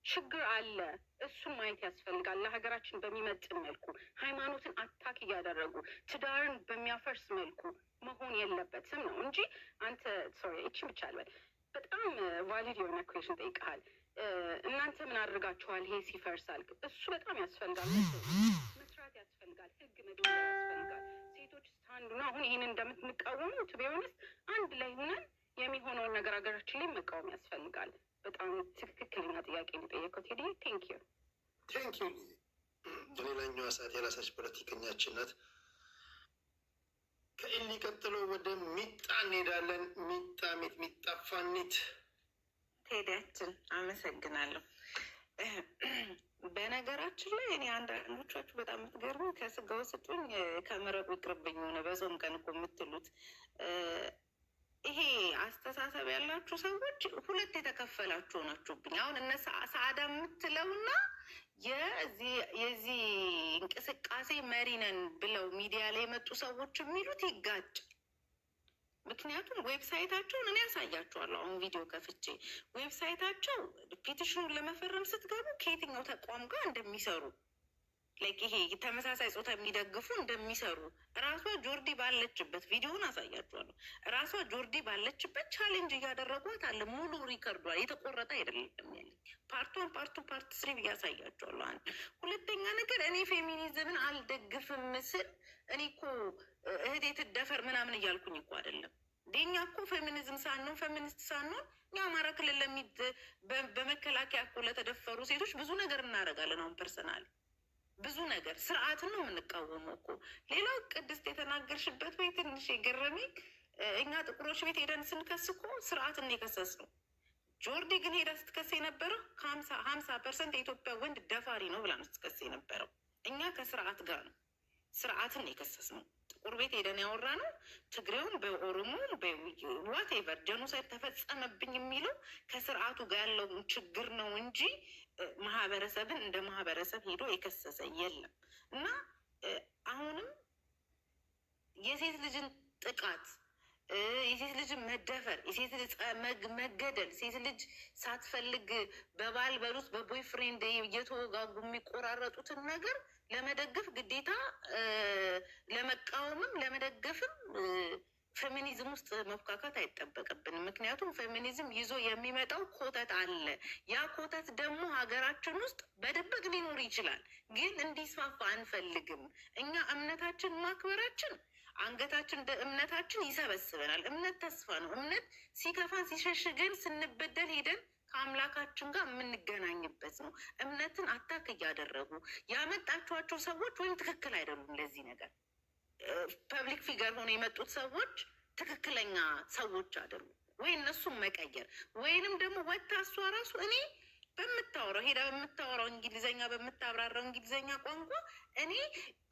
ችግር አለ። እሱን ማየት ያስፈልጋል። ለሀገራችን በሚመጥን መልኩ ሃይማኖትን አታክ እያደረጉ ትዳርን በሚያፈርስ መልኩ መሆን የለበትም ነው እንጂ አንተ ሶሪ እቺን ብቻ አልበል። በጣም ቫሊድ የሆነ ኩዌሽን ጠይቀሃል። እናንተ ምን አድርጋችኋል ይሄ ሲፈርሳል? እሱ በጣም ያስፈልጋል። መስራት ያስፈልጋል። ህግ መደወል ያስፈልጋል። ሴቶች ስታንዱ ነው። አሁን ይህንን እንደምትንቃወሙ ቢሆንስ አንድ ላይ ሆነን የሚሆነውን ነገር ሀገራችን ላይ መቃወም ያስፈልጋል። በጣም ትክክለኛ ጥያቄ የሚጠየቀው ቴዲ። ቴንክ ዩ።
ሌላኛዋ ሰዓት የራሳች ፖለቲከኛችን ናት። ከኢሊ ቀጥሎ ወደ ሚጣ እንሄዳለን። ሚጣ ፋኒት
ቴዲያችን አመሰግናለሁ። በነገራችን ላይ እኔ አንዳንዶቻችሁ በጣም የምትገርሙ ከስጋው ስጡኝ ከምረቁ ይቅርብኝ ሆነ በጾም ቀን እኮ የምትሉት ይሄ አስተሳሰብ ያላችሁ ሰዎች ሁለት የተከፈላችሁ ናችሁብኝ። አሁን እነ ሰዓዳ የምትለውና የዚህ እንቅስቃሴ መሪ ነን ብለው ሚዲያ ላይ የመጡ ሰዎች የሚሉት ይጋጭ። ምክንያቱም ዌብሳይታቸውን እኔ ያሳያቸዋለሁ። አሁን ቪዲዮ ከፍቼ ዌብሳይታቸው ፔቲሽኑን ለመፈረም ስትገቡ ከየትኛው ተቋም ጋር እንደሚሰሩ ላይክ ይሄ ተመሳሳይ ጾታ የሚደግፉ እንደሚሰሩ ራሷ ጆርዲ ባለችበት ቪዲዮውን አሳያቸዋለሁ። ራሷ ጆርዲ ባለችበት ቻሌንጅ እያደረጓት አለ። ሙሉ ሪከርዷ የተቆረጠ አይደለም ያለኝ። ፓርቷን ፓርት ስሪ እያሳያቸዋለሁ። አንድ ሁለተኛ ነገር እኔ ፌሚኒዝምን አልደግፍም ስል እኔ እኮ እህቴ ትደፈር ምናምን እያልኩኝ እኮ አይደለም። እኛ እኮ ፌሚኒዝም ሳንሆን ፌሚኒስት ሳንሆን እኛ አማራ ክልል በመከላከያ እኮ ለተደፈሩ ሴቶች ብዙ ነገር እናደርጋለን። አሁን ፐርሰናል ብዙ ነገር ስርዓትን ነው የምንቃወመው እኮ። ሌላው ቅድስት የተናገርሽበት ወይ ትንሽ የገረመኝ እኛ ጥቁሮች ቤት ሄደን ስንከስ እኮ ስርዓትን የከሰስ ነው። ጆርዲ ግን ሄዳ ስትከስ የነበረው ከ50% የኢትዮጵያ ወንድ ደፋሪ ነው ብላ ነው ስትከስ የነበረው። እኛ ከስርዓት ጋር ነው ስርዓትን የከሰስ ነው። ጥቁር ቤት ሄደን ያወራ ነው ትግሬውን በኦሮሞን በዋቴቨር ጀኖሳይድ ተፈጸመብኝ የሚለው ከስርዓቱ ጋር ያለውን ችግር ነው እንጂ ማህበረሰብን እንደ ማህበረሰብ ሄዶ የከሰሰ የለም። እና አሁንም የሴት ልጅን ጥቃት፣ የሴት ልጅን መደፈር፣ የሴት ልጅ መገደል፣ ሴት ልጅ ሳትፈልግ በባል በሉት በቦይፍሬንድ እየተወጋጉ የሚቆራረጡትን ነገር ለመደገፍ ግዴታ ለመቃወምም ለመደገፍም ፌሚኒዝም ውስጥ መፍካካት አይጠበቅብንም። ምክንያቱም ፌሚኒዝም ይዞ የሚመጣው ኮተት አለ። ያ ኮተት ደግሞ ሀገራችን ውስጥ በድብቅ ሊኖር ይችላል፣ ግን እንዲስፋፋ አንፈልግም። እኛ እምነታችን ማክበራችን አንገታችን እንደ እምነታችን ይሰበስበናል። እምነት ተስፋ ነው። እምነት ሲከፋን ሲሸሽገን ስንበደል ሄደን ከአምላካችን ጋር የምንገናኝበት ነው። እምነትን አታክ እያደረጉ ያመጣችኋቸው ሰዎች ወይም ትክክል አይደሉም። ለዚህ ነገር ፐብሊክ ፊገር ሆነ የመጡት ሰዎች ትክክለኛ ሰዎች አይደሉም። ወይ እነሱም መቀየር ወይንም ደግሞ ወታ እሷ ራሱ እኔ በምታወራው ሄዳ በምታወራው እንግሊዘኛ በምታብራራው እንግሊዘኛ ቋንቋ እኔ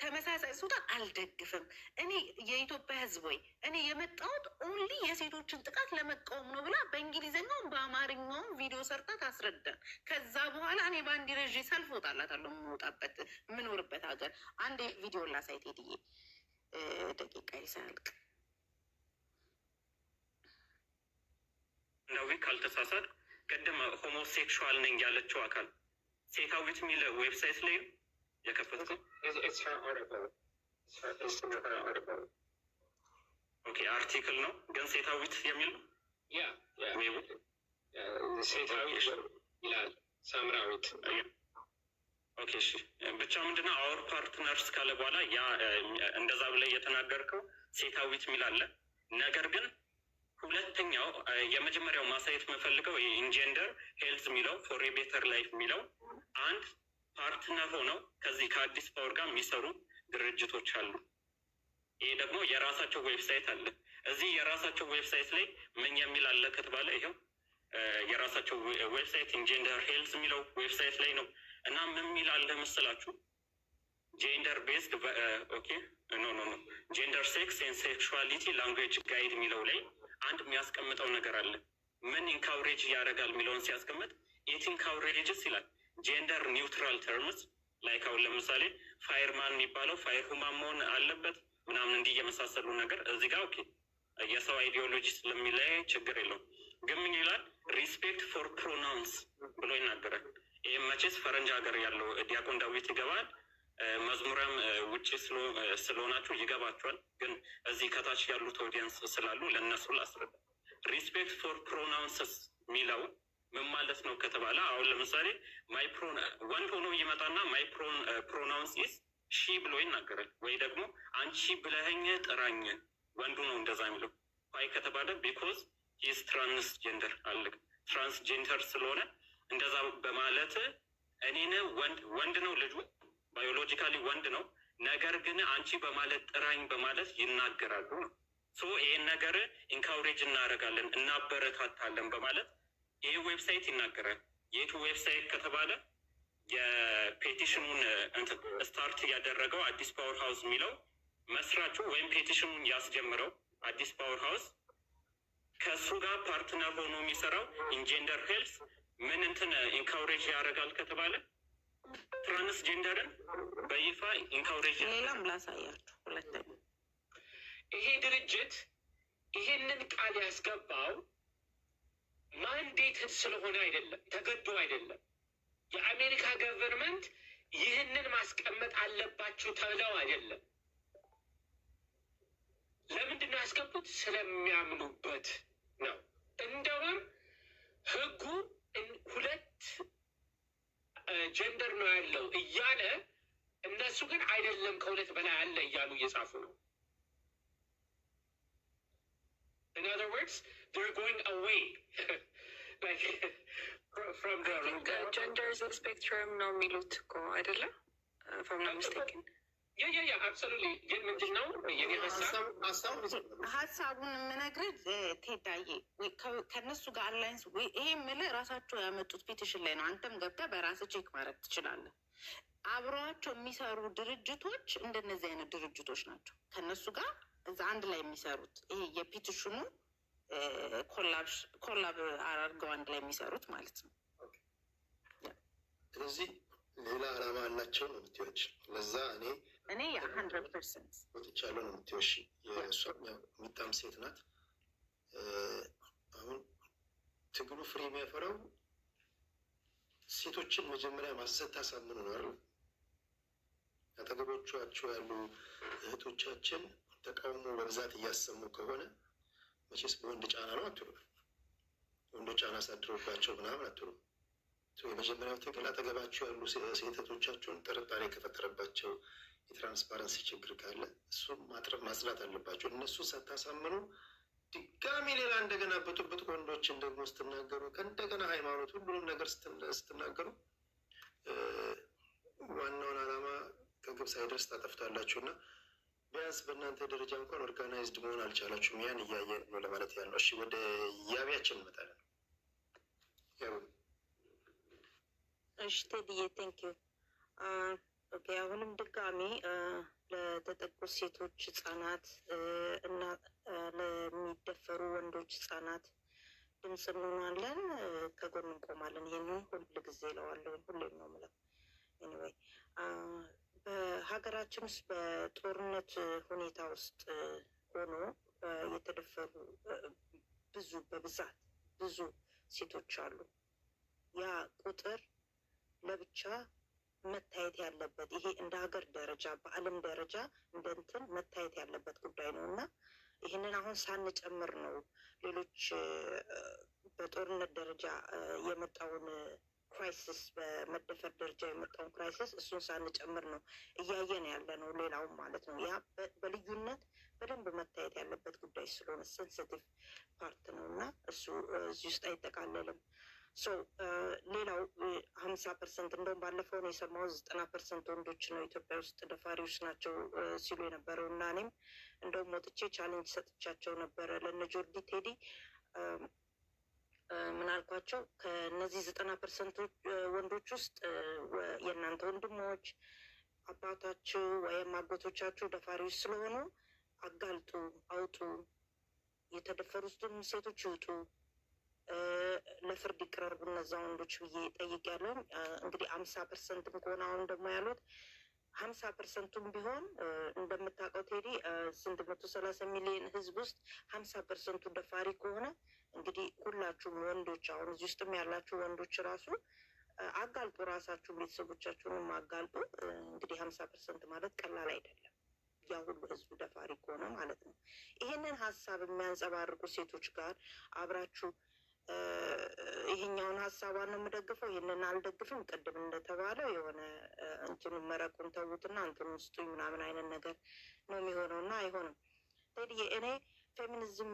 ተመሳሳይ ጾታ አልደግፍም። እኔ የኢትዮጵያ ሕዝብ ወይ እኔ የመጣሁት ኦንሊ የሴቶችን ጥቃት ለመቃወም ነው ብላ በእንግሊዘኛውም በአማርኛውም ቪዲዮ ሰርታ ታስረዳን። ከዛ በኋላ እኔ ባንዲራ ይዤ ሰልፍ ወጣላታለሁ የምወጣበት የምኖርበት ሀገር። አንድ ቪዲዮ ላሳይት ሄድዬ ደቂቃ ይሳልቅ
ናዊ ካልተሳሳት ቅድም ሆሞሴክሹዋል ነኝ ያለችው አካል ሴታዊት የሚል ዌብሳይት ላይ የከፈትኩት ኦኬ አርቲክል ነው ግን ሴታዊት የሚል ነው።
ሴታዊት ይላል ሳምራዊት።
ኦኬ እሺ ብቻ ምንድነው አወር ፓርትነርስ ካለ በኋላ ያ እንደዛ ብለህ የተናገርከው ሴታዊት የሚል አለ። ነገር ግን ሁለተኛው የመጀመሪያው ማሳየት የምፈልገው ኢንጀንደር ሄልዝ የሚለው ፎር ቤተር ላይፍ የሚለው አንድ ፓርትነር ሆነው ከዚህ ከአዲስ ፓወር ጋር የሚሰሩ ድርጅቶች አሉ። ይሄ ደግሞ የራሳቸው ዌብሳይት አለ። እዚህ የራሳቸው ዌብሳይት ላይ ምን የሚል አለ ከተባለ ይኸው የራሳቸው ዌብሳይት ኢንጀንደር ሄልዝ የሚለው ዌብሳይት ላይ ነው እና ምን የሚል አለ መሰላችሁ? ጄንደር ቤዝድ ኦኬ ኖ ጄንደር ሴክስ ኤንድ ሴክሹዋሊቲ ላንጉዌጅ ጋይድ የሚለው ላይ አንድ የሚያስቀምጠው ነገር አለ። ምን ኢንካውሬጅ ያደርጋል የሚለውን ሲያስቀምጥ ኢት ኢንካውሬጅስ ይላል ጄንደር ኒውትራል ተርምስ ላይክ አሁን ለምሳሌ ፋየርማን የሚባለው ፋየር ሁማን መሆን አለበት ምናምን እንዲህ የመሳሰሉ ነገር እዚህ ጋር ኦኬ የሰው አይዲዮሎጂ ስለሚለያይ ችግር የለውም። ግን ምን ይላል? ሪስፔክት ፎር ፕሮናውንስ ብሎ ይናገራል። ይህም መቼስ ፈረንጅ ሀገር ያለው ዲያቆን ዳዊት ይገባል። መዝሙሪያም ውጭ ስለሆናችሁ ይገባችኋል። ግን እዚህ ከታች ያሉት ኦዲየንስ ስላሉ ለእነሱ ላስረዳ። ሪስፔክት ፎር ፕሮናውንስስ የሚለው ምን ማለት ነው ከተባለ አሁን ለምሳሌ ማይ ወንድ ሆኖ ይመጣና ማይ ፕሮናውንስ ኢስ ሺ ብሎ ይናገራል። ወይ ደግሞ አንቺ ብለኸኝ ጥራኝ ወንዱ ነው እንደዛ የሚለው። ዋይ ከተባለ ቢኮዝ ሂዝ ትራንስጀንደር አለ። ትራንስጀንደር ስለሆነ እንደዛ በማለት እኔን ወንድ ነው ልጁ ባዮሎጂካሊ ወንድ ነው፣ ነገር ግን አንቺ በማለት ጥራኝ በማለት ይናገራሉ ነው። ሶ ይሄን ነገር ኢንካውሬጅ እናደርጋለን እናበረታታለን በማለት ይሄ ዌብሳይት ይናገራል። የቱ ዌብሳይት ከተባለ የፔቲሽኑን ስታርት ያደረገው አዲስ ፓወር ሀውስ የሚለው መስራቹ ወይም ፔቲሽኑን ያስጀምረው አዲስ ፓወር ሀውስ ከእሱ ጋር ፓርትነር ሆኖ የሚሰራው ኢንጀንደር ሄልስ ምን ኢንካውሬጅ ያደርጋል ከተባለ ትራንስጀንደርን በይፋ ኢንካውሬጅ።
ሌላም ላሳያችሁ። ሁለተኛ
ይሄ ድርጅት ይሄንን ቃል ያስገባው ማንዴት ስለሆነ አይደለም፣ ተገዶ አይደለም። የአሜሪካ ገቨርንመንት ይህንን ማስቀመጥ አለባችሁ ተብለው አይደለም። ለምንድን ነው ያስገቡት? ስለሚያምኑበት ነው። እንደውም ህጉ ሁለት ጀንደር ነው ያለው እያለ እነሱ ግን አይደለም ከሁለት በላይ አለ እያሉ እየጻፉ ነው። In other words, they're going away like from the
gender is a spectrum ነው የሚሉት እኮ አይደለም? if I'm not mistaken.
ያ አብሶሉትሊ። ግን ምንድን ነው የኔ
ሀሳቡን የምነግርህ ቴዳዬ፣ ከእነሱ ጋር አላይንስ ይሄ የምልህ ራሳቸው ያመጡት ፔቲሽን ላይ ነው። አንተም ገብተህ በራስህ ቼክ ማድረግ ትችላለህ። አብረዋቸው የሚሰሩ ድርጅቶች እንደነዚህ አይነት ድርጅቶች ናቸው። ከእነሱ ጋር እዛ አንድ ላይ የሚሰሩት ይሄ የፔቲሽኑ ኮላብ አድርገው አንድ ላይ የሚሰሩት ማለት ነው።
ስለዚህ ሌላ ዓላማ አላቸው ነው የምትዎች። ለዛ እኔ
100%
ወጥቻለሁ ነው የምትዎች። የእሷ የሚጣም ሴት ናት። አሁን ትግሉ ፍሬ የሚያፈራው ሴቶችን መጀመሪያ ማሰታሳምኑ ነው አይደል? አጠገቦቻቸው ያሉ እህቶቻችን ተቃውሞ በብዛት እያሰሙ ከሆነ መቼስ በወንድ ጫና ነው አትሉም። ወንዶች ጫና አሳድሮባቸው ምናምን አትሉም። የመጀመሪያው ትግል አጠገባቸው ያሉ ሴቶቻቸውን ጥርጣሬ ከፈጠረባቸው የትራንስፓረንሲ ችግር ካለ እሱም ማጽዳት አለባቸው። እነሱ ሳታሳምኑ ድጋሚ ሌላ እንደገና ብጥብጥ ወንዶችን ደግሞ ስትናገሩ ከእንደገና ሃይማኖት ሁሉንም ነገር ስትናገሩ ዋናውን ዓላማ ከግብ ሳይደርስ ታጠፍታላችሁ እና ቢያንስ በእናንተ ደረጃ እንኳን ኦርጋናይዝድ መሆን አልቻላችሁም። ያን እያየ ነው ለማለት ያለው። እሺ ወደ ያቢያችን እንመጣለን።
እሺ ቴዲዬ ቴንኪዩ። ኦኬ አሁንም ድጋሚ ለተጠቁ ሴቶች፣ ህጻናት እና ለሚደፈሩ ወንዶች፣ ህጻናት ድምፅ እንሆናለን፣ ከጎን እንቆማለን። ይህንን ሁል ጊዜ እለዋለሁ፣ ሁሌም ነው የምለው። ኤኒዌይ በሀገራችን ውስጥ በጦርነት ሁኔታ ውስጥ ሆኖ የተደፈሩ በብዛት ብዙ ሴቶች አሉ። ያ ቁጥር ለብቻ መታየት ያለበት ይሄ እንደ ሀገር ደረጃ በዓለም ደረጃ እንደ እንትን መታየት ያለበት ጉዳይ ነው እና ይህንን አሁን ሳንጨምር ነው ሌሎች በጦርነት ደረጃ የመጣውን ክራይሲስ በመደፈር ደረጃ የመጣውን ክራይሲስ እሱን ሳንጨምር ነው እያየን ያለ ነው። ሌላውም ማለት ነው። ያ በልዩነት በደንብ መታየት ያለበት ጉዳይ ስለሆነ ሴንሲቲቭ ፓርት ነው እና እሱ እዚህ ውስጥ አይጠቃለልም። ሌላው 50% እንደውም ባለፈው ነው የሰማው 90% ወንዶች ነው ኢትዮጵያ ውስጥ ደፋሪዎች ናቸው ሲሉ የነበረው እና እኔም እንደውም ወጥቼ ቻሌንጅ ሰጥቻቸው ነበረ ለነ ጆርዲ ቴዲ ምን አልኳቸው? ከነዚህ 90% ወንዶች ውስጥ የእናንተ ወንድሞች አባታችሁ ወይም አጎቶቻችሁ ደፋሪዎች ስለሆኑ አጋልጡ፣ አውጡ፣ የተደፈሩትም ሴቶች ይውጡ፣ ለፍርድ ይቅረቡ እነዛ ወንዶች ብዬ ጠይቄያለሁ። እንግዲህ 50%ም ከሆነ አሁን ደግሞ ያሉት 50%ም ቢሆን እንደምታውቀው ቴዲ 130 ሚሊዮን ህዝብ ውስጥ 50%ቱ ደፋሪ ከሆነ እንግዲህ ሁላችሁም ወንዶች አሁን እዚህ ውስጥም ያላችሁ ወንዶች ራሱ አጋልጡ፣ ራሳችሁን ቤተሰቦቻችሁንም አጋልጡ። እንግዲህ 50% ማለት ቀላል አይደለም። ያ ሁሉ ህዝቡ ደፋሪ ከሆነ ማለት ነው። ይሄንን ሀሳብ የሚያንጸባርቁ ሴቶች ጋር አብራችሁ ይሄኛውን ሀሳቧን ነው የምደግፈው፣ ይህንን አልደግፍም፣ ቅድም እንደተባለው የሆነ እንትኑ መረቁን ተዉትና እንትኑ ውስጡኝ ምናምን አይነት ነገር ነው የሚሆነው እና አይሆንም። ቴዲ እኔ ፌሚኒዝም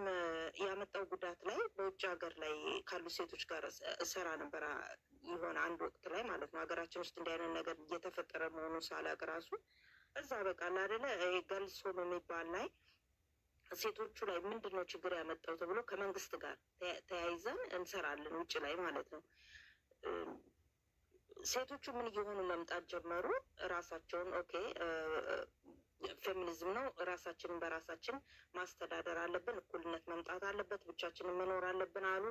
ያመጣው ጉዳት ላይ በውጭ ሀገር ላይ ካሉ ሴቶች ጋር እሰራ ነበር የሆነ አንድ ወቅት ላይ ማለት ነው። ሀገራችን ውስጥ እንዲህ አይነት ነገር እየተፈጠረ መሆኑ ሳላቅ ራሱ እዛ በቃ ላደለ ገልስ ሆኖ የሚባል ላይ ሴቶቹ ላይ ምንድን ነው ችግር ያመጣው ተብሎ ከመንግስት ጋር ተያይዘን እንሰራለን ውጭ ላይ ማለት ነው። ሴቶቹ ምን እየሆኑ መምጣት ጀመሩ? ራሳቸውን ኦኬ ፌሚኒዝም ነው፣ ራሳችንን በራሳችን ማስተዳደር አለብን፣ እኩልነት መምጣት አለበት፣ ብቻችንን መኖር አለብን አሉ።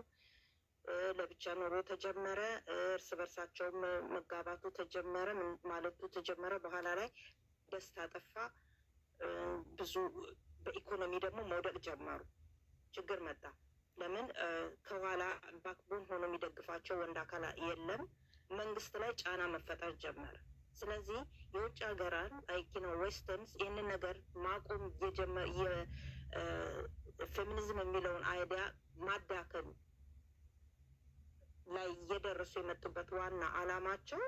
ለብቻ ኑሮ ተጀመረ። እርስ በርሳቸውም መጋባቱ ተጀመረ፣ ማለቱ ተጀመረ። በኋላ ላይ ደስታ ጠፋ። ብዙ በኢኮኖሚ ደግሞ መውደቅ ጀመሩ። ችግር መጣ። ለምን? ከኋላ ባክቦን ሆኖ የሚደግፋቸው ወንድ አካል የለም። መንግስት ላይ ጫና መፈጠር ጀመረ። ስለዚህ የውጭ ሀገራን ነው ዌስተርንስ ይህንን ነገር ማቆም ፌሚኒዝም የሚለውን አይዲያ ማዳከም ላይ እየደረሱ የመጡበት ዋና አላማቸው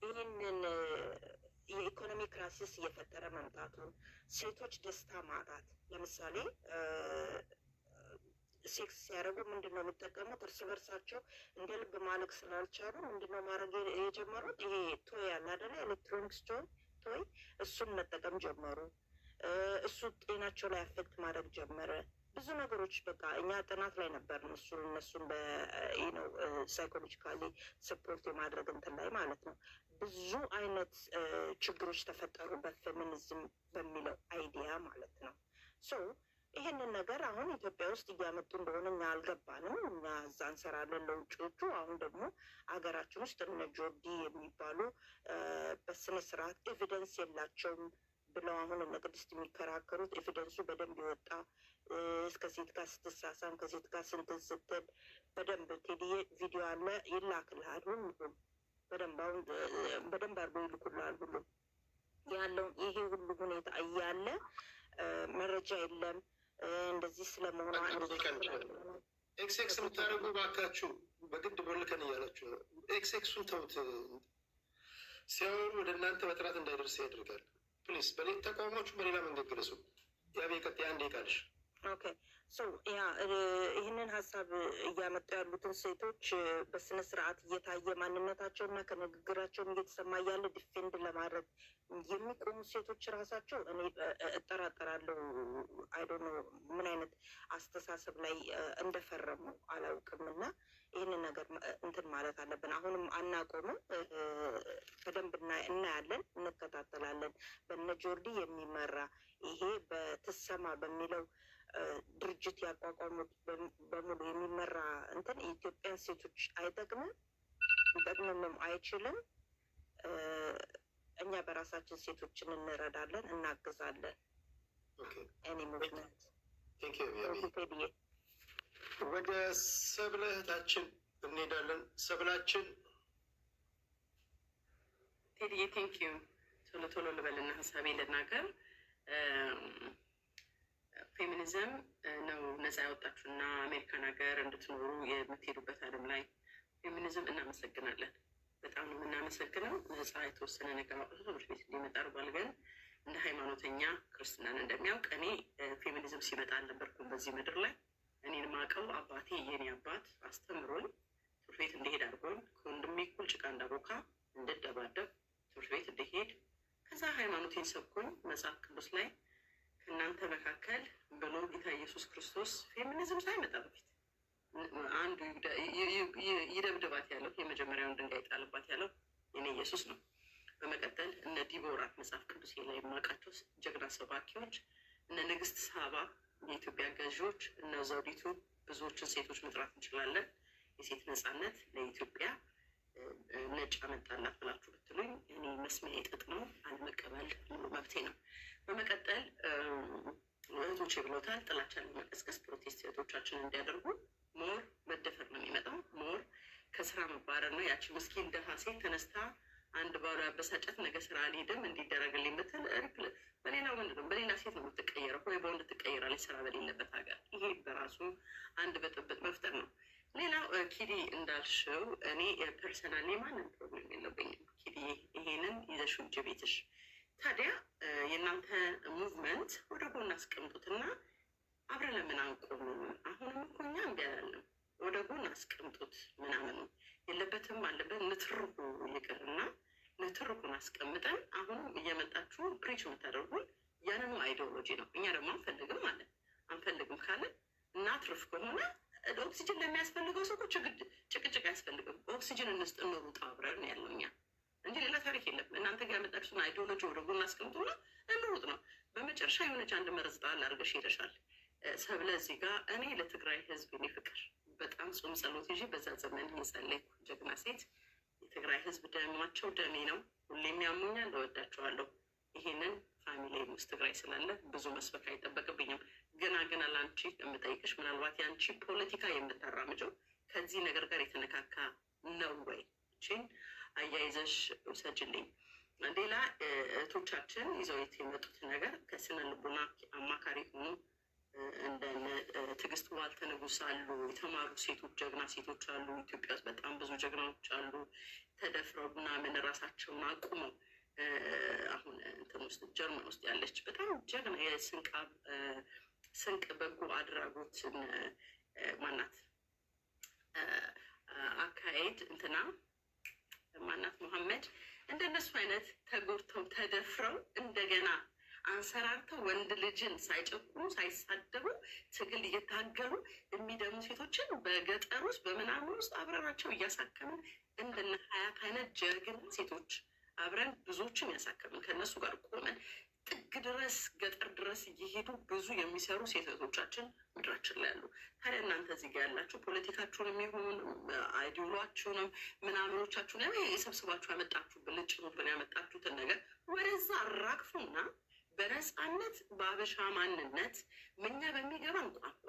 ይህንን የኢኮኖሚ ክራይሲስ እየፈጠረ መምጣቱን፣ ሴቶች ደስታ ማጣት። ለምሳሌ ሴክስ ሲያደርጉ ምንድን ነው የሚጠቀሙት? እርስ በርሳቸው እንደ ልብ ማለቅ ስላልቻሉ ምንድን ነው ማድረግ የጀመሩት? ይሄ ቶይ ያለ አይደለ? ኤሌክትሮኒክስ ቶይ እሱን መጠቀም ጀመሩ። እሱ ጤናቸው ላይ አፌክት ማድረግ ጀመረ። ብዙ ነገሮች በቃ እኛ ጥናት ላይ ነበር እነሱን በነው ሳይኮሎጂካሊ ሰፖርት የማድረግ እንትን ላይ ማለት ነው። ብዙ አይነት ችግሮች ተፈጠሩ በፌሚኒዝም በሚለው አይዲያ ማለት ነው። ይህንን ነገር አሁን ኢትዮጵያ ውስጥ እያመጡ እንደሆነ እኛ አልገባንም። እኛ እዛ እንሰራለን ለውጭዎቹ። አሁን ደግሞ ሀገራችን ውስጥ እነ ጆርዲ የሚባሉ በስነ ስርዓት ኤቪደንስ የላቸውም ብለው አሁን እነ ቅድስት የሚከራከሩት ኤቪደንሱ በደንብ የወጣ እስከ ሴት ጋር ስትሳሳም ከሴት ጋር ስንትን ስትል በደንብ ቴዲዬ ቪዲዮ አለ ይላክልሃል። ሁሉም በደንብ አሁን በደንብ አድርጎ ይልኩልሃል። ሁሉም ያለውን ይሄ ሁሉ ሁኔታ እያለ መረጃ የለም። እንደዚህ ስለመሆኗ
ኤክስኤክስ የምታደርጉ ባካችሁ በግድ ቦልከን እያላችሁ ነው። ኤክሱን ተውት። ሲያወሩ ወደ እናንተ በጥራት እንዳይደርስ ያደርጋል። ፕሊስ ተቃውሟችሁ በሌላ መንገድ ግለጹ። ያቤ ቀጥ አንዴ ቃልሽ
ኦኬ ሶ ያ ይህንን ሀሳብ እያመጡ ያሉትን ሴቶች በስነ ስርዓት እየታየ ማንነታቸውና ከንግግራቸውን እየተሰማ እያለ ዲፌንድ ለማድረግ የሚቆሙ ሴቶች ራሳቸው እኔ እጠራጠራለሁ። አይዶኖ ምን አይነት አስተሳሰብ ላይ እንደፈረሙ አላውቅም። እና ይህንን ነገር እንትን ማለት አለብን። አሁንም አናቆምም። በደንብ እናያለን፣ እንከታተላለን። በነ ጆርዲ የሚመራ ይሄ በትሰማ በሚለው ድርጅት ያቋቋሙት በሙሉ የሚመራ እንትን የኢትዮጵያን ሴቶች አይጠቅምም፣ ሊጠቅምም አይችልም። እኛ በራሳችን ሴቶችን እንረዳለን፣ እናግዛለን። እኔ ሙቭመንት
ወደ ሰብለ እህታችን እንሄዳለን። ሰብላችን
ቴዲዬ ቴንኪዩ። ቶሎ ቶሎ ልበልና ሀሳቤ ልናገር። ፌሚኒዝም ነው ነፃ ያወጣችሁ እና አሜሪካን ሀገር እንድትኖሩ የምትሄዱበት ዓለም ላይ ፌሚኒዝም እናመሰግናለን። በጣም ነው የምናመሰግነው። ነፃ የተወሰነ ነገር አውጥቶ ትምህርት ቤት እንዲመጣ አድርጓል። ግን እንደ ሃይማኖተኛ ክርስትናን እንደሚያውቅ እኔ ፌሚኒዝም ሲመጣ አልነበርኩም በዚህ ምድር ላይ። እኔን ማውቀው አባቴ የኔ አባት አስተምሮኝ ትምህርት ቤት እንዲሄድ አድርጎኝ ከወንድሜ እኩል ጭቃ እንዳቦካ እንድደባደብ ትምህርት ቤት እንዲሄድ ከዛ ሃይማኖቴን ሰብኮኝ መጽሐፍ ቅዱስ ላይ ከእናንተ መካከል ብሎ ጌታ ኢየሱስ ክርስቶስ ፌሚኒዝም ሳይመጣ በፊት አንዱ ይደብድባት ያለው የመጀመሪያውን ድንጋይ ጣልባት ያለው የኔ ኢየሱስ ነው። በመቀጠል እነ ዲቦራ መጽሐፍ ቅዱስ ላይ የማውቃቸው ጀግና ሰባኪዎች፣ እነ ንግስት ሳባ የኢትዮጵያ ገዢዎች፣ እነ ዘውዲቱ ብዙዎችን ሴቶች መጥራት እንችላለን። የሴት ነፃነት ለኢትዮጵያ ነጭ አመጣላት ብላችሁ ብትሉኝ እኔ መስሚያ የጥጥ ነው፣ አለመቀበል ሙሉ መብቴ ነው። በመቀጠል እህቶቼ ብሎታል፣ ጥላቻን ለመቀስቀስ ፕሮቴስት እህቶቻችን እንዲያደርጉ ሞር መደፈር ነው የሚመጣው፣ ሞር ከስራ መባረር ነው። ያቺ ምስኪን ደሃ ሴት ተነስታ አንድ ባሏ ያበሳጫት ነገ ስራ አልሄድም እንዲደረግልኝ ብትል በሌላው ምንድን ነው በሌላ ሴት ነው የምትቀየረው፣ ወይ በወንድ ትቀየራለች ስራ በሌለበት ሀገር። ይሄ በራሱ አንድ ብጥብጥ መፍጠር ነው። ሌላው ኪዲ እንዳልሽው እኔ ፐርሰናሊ ማንም ፕሮብሌም የለብኝም። ኪዲ ይሄንን ይዘሽ ውጭ ቤትሽ። ታዲያ የእናንተ ሙቭመንት ወደ ጎን አስቀምጡትና አብረን ለምን አንቆምም? አሁንም እኮ እኛ እምቢ አላለም። ወደ ጎን አስቀምጡት። ምናምኑ የለበትም አለበት ንትርኩ ይቅርና ንትርኩን አስቀምጠን አሁንም እየመጣችሁ ፕሪች የምታደርጉን ያንኑ አይዲዮሎጂ ነው። እኛ ደግሞ አንፈልግም ማለት አንፈልግም ካለን እናትርፍ ከሆነ ኦክሲጅን ለሚያስፈልገው ሰው ጭቅጭቅ አያስፈልግም። ኦክሲጅን እንስጥ እንሩጥ አብረን ያለው እኛ እንጂ ሌላ ታሪክ የለም። እናንተ ጋር ያመጣችሁን አይዲዮሎጂ ወደ ጎን አስቀምጡና እንሩጥ ነው። በመጨረሻ የሆነች አንድ መርዝ ጣል አድርገሽ ሄደሻል። ሰብለ እዚህ ጋር እኔ ለትግራይ ህዝብ እኔ ፍቅር በጣም ጾም ጸሎት ይዤ በዛ ዘመን የጸለይኩ ጀግና ሴት። የትግራይ ህዝብ ደማቸው ደሜ ነው። ሁሌም ያሙኛል፣ እወዳቸዋለሁ። ይሄንን ፋሚሊ ውስጥ ትግራይ ስላለ ብዙ መስበክ አይጠበቅብኝም። ገና ለአንቺ የምጠይቅሽ ምናልባት የአንቺ ፖለቲካ የምታራምጀው ከዚህ ነገር ጋር የተነካካ ነው ወይ? እቺን አያይዘሽ ውሰጅልኝ። ሌላ እህቶቻችን ይዘው የመጡት ነገር ከስነ ልቡና አማካሪ ሆኑ እንደ ትዕግስት ዋልተ ንጉስ አሉ። የተማሩ ሴቶች ጀግና ሴቶች አሉ። ኢትዮጵያ ውስጥ በጣም ብዙ ጀግናዎች አሉ። ተደፍረው ምናምን ራሳቸውን አቁመው አሁን እንትን ውስጥ ጀርመን ውስጥ ያለች በጣም ጀግና ስንቅ በጎ አድራጎት ማናት አካሄድ እንትና ማናት መሐመድ እንደነሱ አይነት ተጎድተው ተደፍረው እንደገና አንሰራርተው ወንድ ልጅን ሳይጨቁኑ ሳይሳደቡ ትግል እየታገሉ የሚደሙ ሴቶችን በገጠር ውስጥ በምናምን ውስጥ አብረናቸው እያሳከምን እንደነ ሀያት አይነት ጀግና ሴቶች አብረን ብዙዎችን ያሳከምን ከእነሱ ጋር ቆመን ጥግ ድረስ ገጠር ድረስ እየሄዱ ብዙ የሚሰሩ ሴቶቻችን ምድራችን ላይ ያሉ። ታዲያ እናንተ እዚህ ጋ ያላችሁ ፖለቲካችሁን የሚሆን አይዲዮሏችሁንም ምናምኖቻችሁን የሰብስባችሁ ያመጣችሁ ብልጭሩብን ያመጣችሁትን ነገር ወደዛ አራግፉና በነፃነት በአበሻ ማንነት እኛ በሚገባን ቋንቋ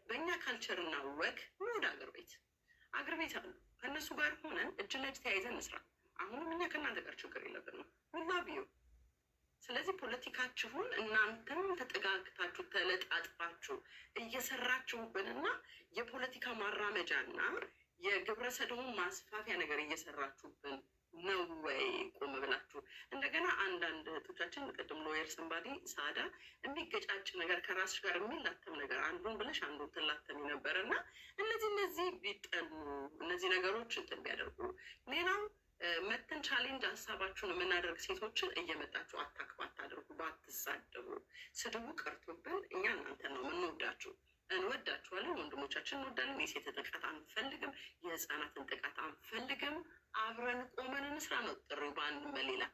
በእኛ ካልቸርና ወግ ወደ አገር ቤት አሉ። ከእነሱ ጋር ሆነን እጅ ለእጅ ተያይዘን እንስራ። አሁንም እኛ ከእናንተ ጋር ችግር የለብንም። ላቢዩ ስለዚህ ፖለቲካችሁን እናንተም ተጠጋግታችሁ ተለጣጥፋችሁ እየሰራችሁብንና የፖለቲካ ማራመጃና የግብረ ሰዶም ማስፋፊያ ነገር እየሰራችሁብን ነው ወይ? ቆም ብላችሁ እንደገና አንዳንድ እህቶቻችን ቅድም ሎየር ሰንባዲ ሳዳ የሚገጫጭ ነገር ከራስሽ ጋር የሚላተም ነገር አንዱን ብለሽ አንዱን ትላተሚ ነበር እና እነዚህ ቢጠኑ እነዚህ ነገሮች እንትን ቢያደርጉ ሌላው መተን ቻሌንጅ ሀሳባችሁን የምናደርግ ሴቶችን እየመጣችሁ አታክ ባታደርጉ፣ ባትሳደቡ። ስድቡ ቀርቶብን እኛ እናንተን ነው የምንወዳችሁ፣ እንወዳችኋለን። ወንድሞቻችን እንወዳለን። የሴት ጥቃት አንፈልግም፣ የህፃናትን ጥቃት አንፈልግም። አብረን ቆመን እንስራ ነው ጥሪው፣ በአንድ በሌላ።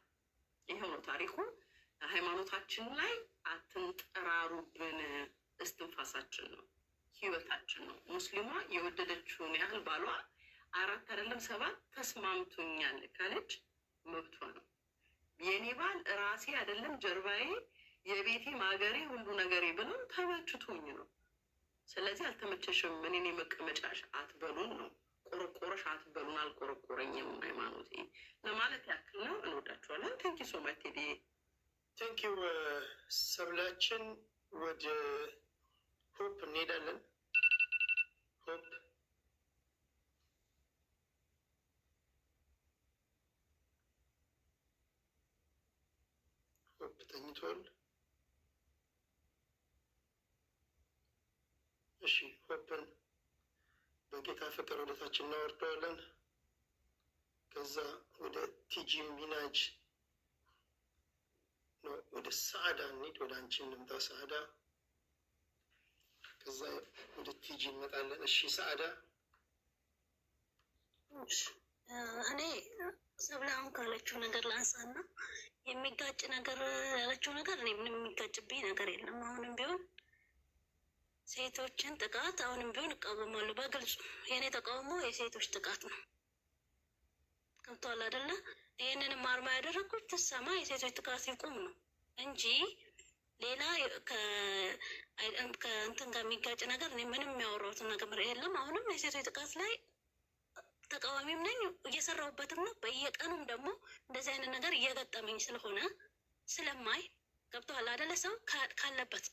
ይኸው ነው ታሪኩ። ሃይማኖታችን ላይ አትንጠራሩብን። እስትንፋሳችን ነው፣ ህይወታችን ነው። ሙስሊሟ የወደደችውን ያህል ባሏ 4 አይደለም 7 ተስማምቶኛል ካለች መብቷ ነው። የኔ ባል ራሴ አይደለም ጀርባዬ፣ የቤቴ ማገሬ፣ ሁሉ ነገሬ ብሎ ተመችቶኝ ነው። ስለዚህ አልተመቸሽም እኔን የመቀመጫሽ አትበሉን ነው። ቆረቆረሽ አትበሉን፣ አልቆረቆረኝም ሃይማኖቴ ለማለት ያክል ነው። እንወዳችኋለን። ቴንኪ ሶ ማች ቴዲ።
ቴንኪው ሰብላችን። ወደ ሆፕ እንሄዳለን። ሆፕ ተኝቷል። እሺ ሆፕን በጌታ ፍቅር ወደታችን እናወርደዋለን። ከዛ ወደ ቲጂ ሚናጅ ነው፣ ወደ ሰዓዳ እንሂድ። ወደ አንቺ እንምጣ ሰዓዳ። ከዛ ወደ ቲጂ እንመጣለን። እሺ ሰዓዳ።
እኔ ሰብላም ካለችው ነገር ላንሳና የሚጋጭ ነገር ያለችው ነገር እኔ ምንም የሚጋጭብኝ ነገር የለም። አሁንም ቢሆን ሴቶችን ጥቃት አሁንም ቢሆን እቃወማለሁ በግልጹ። የእኔ ተቃውሞ የሴቶች ጥቃት ነው። ገብቶሃል አይደለ? ይህንንም አርማ ያደረግኩት ትሰማ የሴቶች ጥቃት ይቁም ነው እንጂ ሌላ ከእንትን ጋር የሚጋጭ ነገር እኔ ምንም የሚያወራሁትን ነገር የለም። አሁንም የሴቶች ጥቃት ላይ ተቃዋሚም ነኝ፣ እየሰራሁበትም ነው። በየቀኑም ደግሞ እንደዚህ አይነት ነገር እየገጠመኝ ስለሆነ ስለማይ ገብቶሃል አይደለ? ሰው ካለበት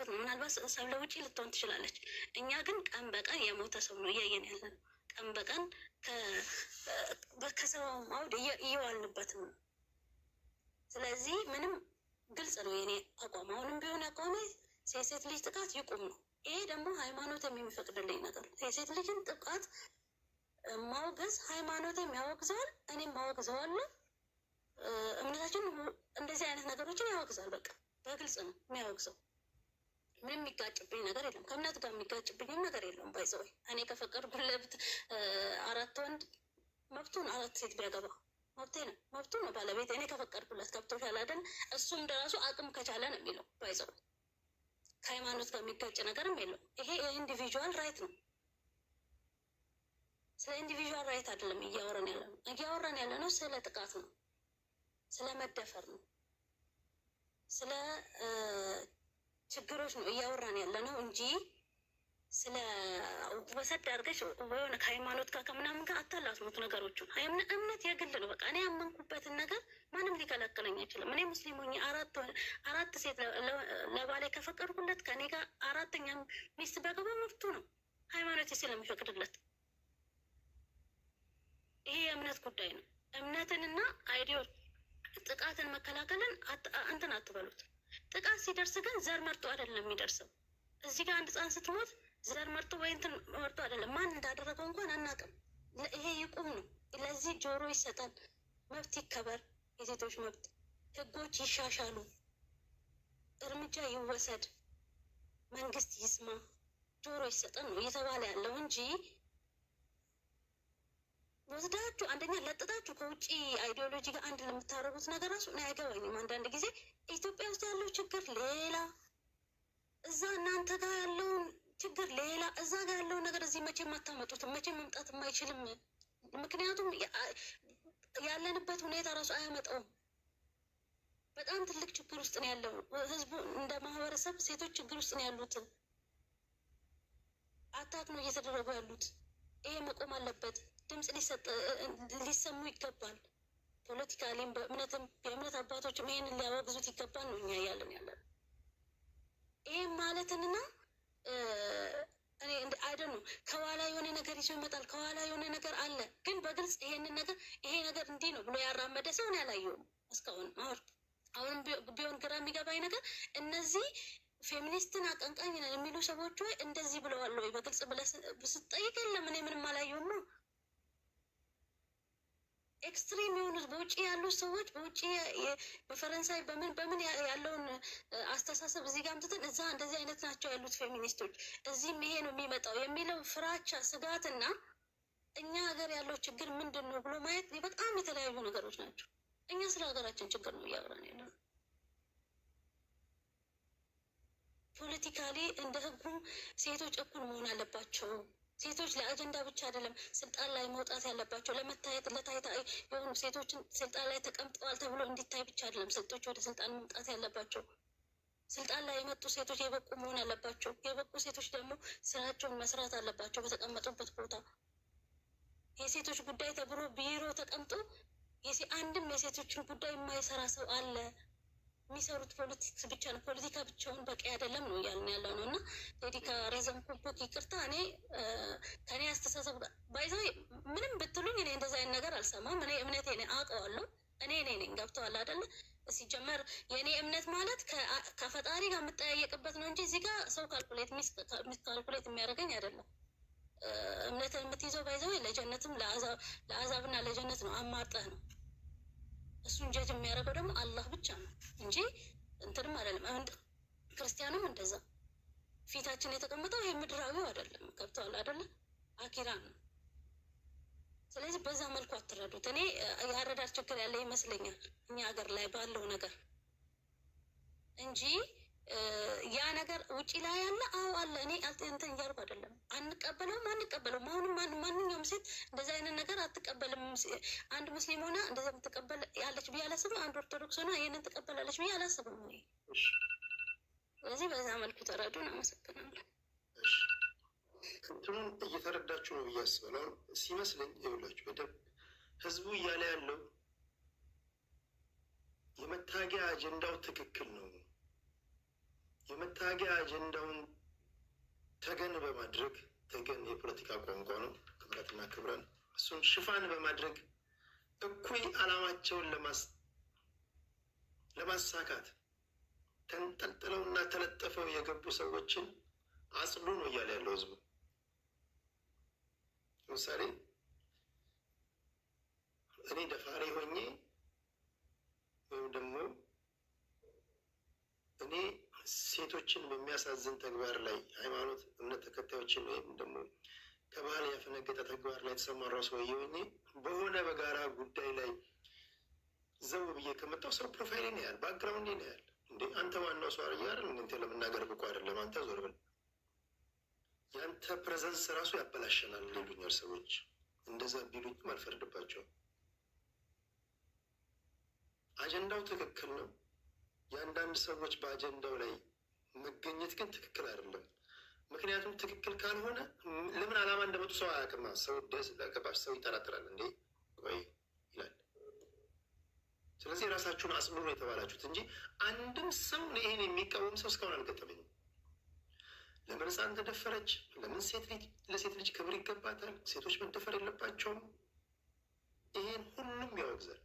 ነው። ምናልባት ሰብለ ውጪ ልትሆን ትችላለች። እኛ ግን ቀን በቀን የሞተ ሰው ነው እያየን ያለ ነው። ቀን በቀን ከሰው አውድ እየዋልንበት ነው። ስለዚህ ምንም ግልጽ ነው የኔ አቋም። አሁንም ቢሆን አቋሜ የሴት ልጅ ጥቃት ይቁም ነው። ይሄ ደግሞ ሃይማኖት የሚፈቅድልኝ ነገር ነው። የሴት ልጅን ጥቃት ማውገዝ ሃይማኖትም ያወግዘዋል፣ እኔም ማወግዘዋለሁ። እምነታችን እንደዚህ አይነት ነገሮችን ያወግዛል። በቃ በግልጽ ነው የሚያወግዘው። ምንም የሚጋጭብኝ ነገር የለም። ከእምነት ጋር የሚጋጭብኝም ነገር የለም። ባይዘወይ እኔ ከፈቀድኩለት 4 ወንድ መብቱ ነው፣ 4 ሴት ቢያገባ መብቴ ነው፣ መብቱ ነው። ባለቤት እኔ ከፈቀድኩለት ገብቶሻል አይደል? እሱም እንደራሱ አቅም ከቻለ ነው የሚለው። ባይዘወይ ከሃይማኖት ጋር የሚጋጭ ነገርም የለውም። ይሄ የኢንዲቪዥዋል ራይት ነው። ስለ ኢንዲቪዥዋል ራይት አይደለም እያወራን ያለ ነው ስለ ጥቃት ነው፣ ስለ መደፈር ነው፣ ስለ ችግሮች ነው እያወራን ያለ ነው እንጂ ስለ ወሰድ አድርገሽ የሆነ ከሃይማኖት ጋር ከምናምን ጋር አታላስሙት ነገሮቹን። እምነት የግል ነው። በቃ እኔ ያመንኩበትን ነገር ማንም ሊከለክለኝ አይችልም። እኔ ሙስሊም ሆኜ 4 ሴት ለባሌ ከፈቀድኩለት ከኔ ጋር 4ኛ ሚስት ቢያገባ መብቱ ነው፣ ሃይማኖት ስለሚፈቅድለት። ይሄ የእምነት ጉዳይ ነው። እምነትንና አይዲዮ ጥቃትን መከላከልን እንትን አትበሉት። ጥቃት ሲደርስ ግን ዘር መርጦ አይደለም የሚደርሰው። እዚህ ጋር አንድ ህፃን ስትሞት ዘር መርጦ ወይ እንትን መርጦ አይደለም። ማን እንዳደረገው እንኳን አናውቅም። ይሄ ይቁም ነው። ለዚህ ጆሮ ይሰጣል። መብት ይከበር፣ የሴቶች መብት፣ ህጎች ይሻሻሉ፣ እርምጃ ይወሰድ፣ መንግስት ይስማ፣ ጆሮ ይሰጠን ነው እየተባለ ያለው እንጂ ወስዳችሁ አንደኛ ለጥጣችሁ ከውጭ አይዲዮሎጂ ጋር አንድ ለምታደርጉት ነገር ራሱ እኔ አይገባኝም። አንዳንድ ጊዜ ኢትዮጵያ ውስጥ ያለው ችግር ሌላ፣ እዛ እናንተ ጋር ያለውን ችግር ሌላ፣ እዛ ጋር ያለውን ነገር እዚህ መቼም አታመጡትም፣ መቼም መምጣት የማይችልም። ምክንያቱም ያለንበት ሁኔታ ራሱ አያመጣውም። በጣም ትልቅ ችግር ውስጥ ነው ያለው ህዝቡ፣ እንደ ማህበረሰብ ሴቶች ችግር ውስጥ ነው ያሉት። አታክ ነው እየተደረጉ ያሉት። ይሄ መቆም አለበት። ድምፅ ሊሰሙ ይገባል። ፖለቲካሊም በእምነትም የእምነት አባቶችም ይሄንን ሊያወግዙት ይገባል ነው እኛ እያለን ያለን። ይህም ማለትንና እኔ አይደል ነው ከኋላ የሆነ ነገር ይዞ ይመጣል። ከኋላ የሆነ ነገር አለ። ግን በግልጽ ይሄንን ነገር ይሄ ነገር እንዲህ ነው ብሎ ያራመደ ሰው እኔ አላየሁም እስካሁን። አሁንም ቢሆን ግራ የሚገባኝ ነገር እነዚህ ፌሚኒስትን አቀንቃኝ ነን የሚሉ ሰዎች ወይ እንደዚህ ብለዋል ወይ በግልጽ ብለህ ስትጠይቅ የለም እኔ ምንም አላየሁም ነው። ኤክስትሪም የሆኑት በውጭ ያሉት ሰዎች በውጭ በፈረንሳይ በምን ያለውን አስተሳሰብ እዚህ ጋር አምጥተን እዛ እንደዚህ አይነት ናቸው ያሉት ፌሚኒስቶች እዚህም ይሄ ነው የሚመጣው የሚለው ፍራቻ፣ ስጋትና እኛ ሀገር ያለው ችግር ምንድን ነው ብሎ ማየት በጣም የተለያዩ ነገሮች ናቸው። እኛ ስለ ሀገራችን ችግር ነው እያወራን ያለው። ፖለቲካሊ እንደ ህጉ ሴቶች እኩል መሆን አለባቸው። ሴቶች ለአጀንዳ ብቻ አይደለም ስልጣን ላይ መውጣት ያለባቸው፣ ለመታየት ለታይታ የሆኑ ሴቶችን ስልጣን ላይ ተቀምጠዋል ተብሎ እንዲታይ ብቻ አይደለም ሴቶች ወደ ስልጣን መምጣት ያለባቸው። ስልጣን ላይ የመጡ ሴቶች የበቁ መሆን አለባቸው። የበቁ ሴቶች ደግሞ ስራቸውን መስራት አለባቸው በተቀመጡበት ቦታ። የሴቶች ጉዳይ ተብሎ ቢሮ ተቀምጦ አንድም የሴቶችን ጉዳይ የማይሰራ ሰው አለ? የሚሰሩት ፖለቲክስ ብቻ ነው። ፖለቲካ ብቻውን በቂ አይደለም ነው እያልን ያለው ነው። እና ቴዲ ከረዘምኩበት ይቅርታ። እኔ ከኔ አስተሳሰብ ባይዘው ምንም ብትሉኝ እኔ እንደዛ አይነት ነገር አልሰማም። እኔ እምነቴ አውቀዋለሁ። እኔ ነኝ ገብተዋል አይደለ? ሲጀመር የእኔ እምነት ማለት ከፈጣሪ ጋር የምጠያየቅበት ነው እንጂ እዚህ ጋር ሰው ካልኩሌት የሚያደርገኝ አይደለም። እምነትን የምትይዘው ባይዘው ለጀነትም ለአዛብና ለጀነት ነው አማርጠህ ነው። እሱን ጀጅ የሚያደርገው ደግሞ አላህ ብቻ ነው እንጂ እንትንም አይደለም። ክርስቲያንም እንደዛ ፊታችን የተቀመጠው ይሄ ምድራዊው አይደለም። ገብተዋል አይደለም? አኪራ ነው። ስለዚህ በዛ መልኩ አትረዱት። እኔ የአረዳድ ችግር ያለ ይመስለኛል እኛ ሀገር ላይ ባለው ነገር እንጂ ያ ነገር ውጪ ላይ ያለ አለ። እኔ እንትን እያልኩ አይደለም። አንቀበለውም። አሁንም ማንኛውም ሴት እንደዚህ አይነት ነገር አትቀበልም። አንድ ሙስሊም ሆና እንደዚ የምትቀበል ያለች ብዬ አላስብም። አንድ ኦርቶዶክስ ሆና ይህንን ትቀበላለች ብዬ አላስብም። ስለዚህ በዛ መልኩ ተረዱን። አመሰግናለሁ።
እንትኑን እየተረዳችሁ ነው ብዬ አስባለሁ። ሲመስለኝ ይኸውላችሁ በደንብ ህዝቡ እያለ ያለው የመታገያ አጀንዳው ትክክል ነው። የመታገያ አጀንዳውን ተገን በማድረግ ተገን የፖለቲካ ቋንቋ ነው፣ ክብረትና ክብረን እሱን ሽፋን በማድረግ እኩይ ዓላማቸውን ለማሳካት ተንጠልጥለው እና ተለጠፈው የገቡ ሰዎችን አጽዱ ነው እያለ ያለው ህዝቡ። ለምሳሌ እኔ ደፋሪ ሆኜ ወይም ደግሞ እኔ ሴቶችን በሚያሳዝን ተግባር ላይ ሃይማኖት እምነት ተከታዮችን ወይም ደግሞ ከባህል ያፈነገጠ ተግባር ላይ የተሰማራው ሰውዬ ሆኜ በሆነ በጋራ ጉዳይ ላይ ዘው ብዬ ከመጣው ሰው ፕሮፋይል ነው ያህል ባክግራውንድ ነው ያህል እንዴ አንተ ዋናው ሰው አርያር እንዴ ለመናገር ብቁ አይደለም አንተ ዞር ብል ያንተ ፕሬዘንስ ራሱ ያበላሸናል ይሉኛል ሰዎች። እንደዛ ቢሉኝም አልፈርድባቸውም። አጀንዳው ትክክል ነው። የአንዳንድ ሰዎች በአጀንዳው ላይ መገኘት ግን ትክክል አይደለም። ምክንያቱም ትክክል ካልሆነ ለምን ዓላማ እንደመጡ ሰው አያውቅማ። ሰው ደስ ለገባሽ ሰው ይጠራጥራል እንዴ ቆይ ይላል። ስለዚህ የራሳችሁን አጽኑ ነው የተባላችሁት እንጂ አንድም ሰው ይሄን የሚቃወም ሰው እስካሁን አልገጠመኝም። ለምን ሕፃን ተደፈረች? ለምን ለሴት ልጅ ክብር ይገባታል? ሴቶች መደፈር የለባቸውም? ይሄን ሁሉም ያወግዛል።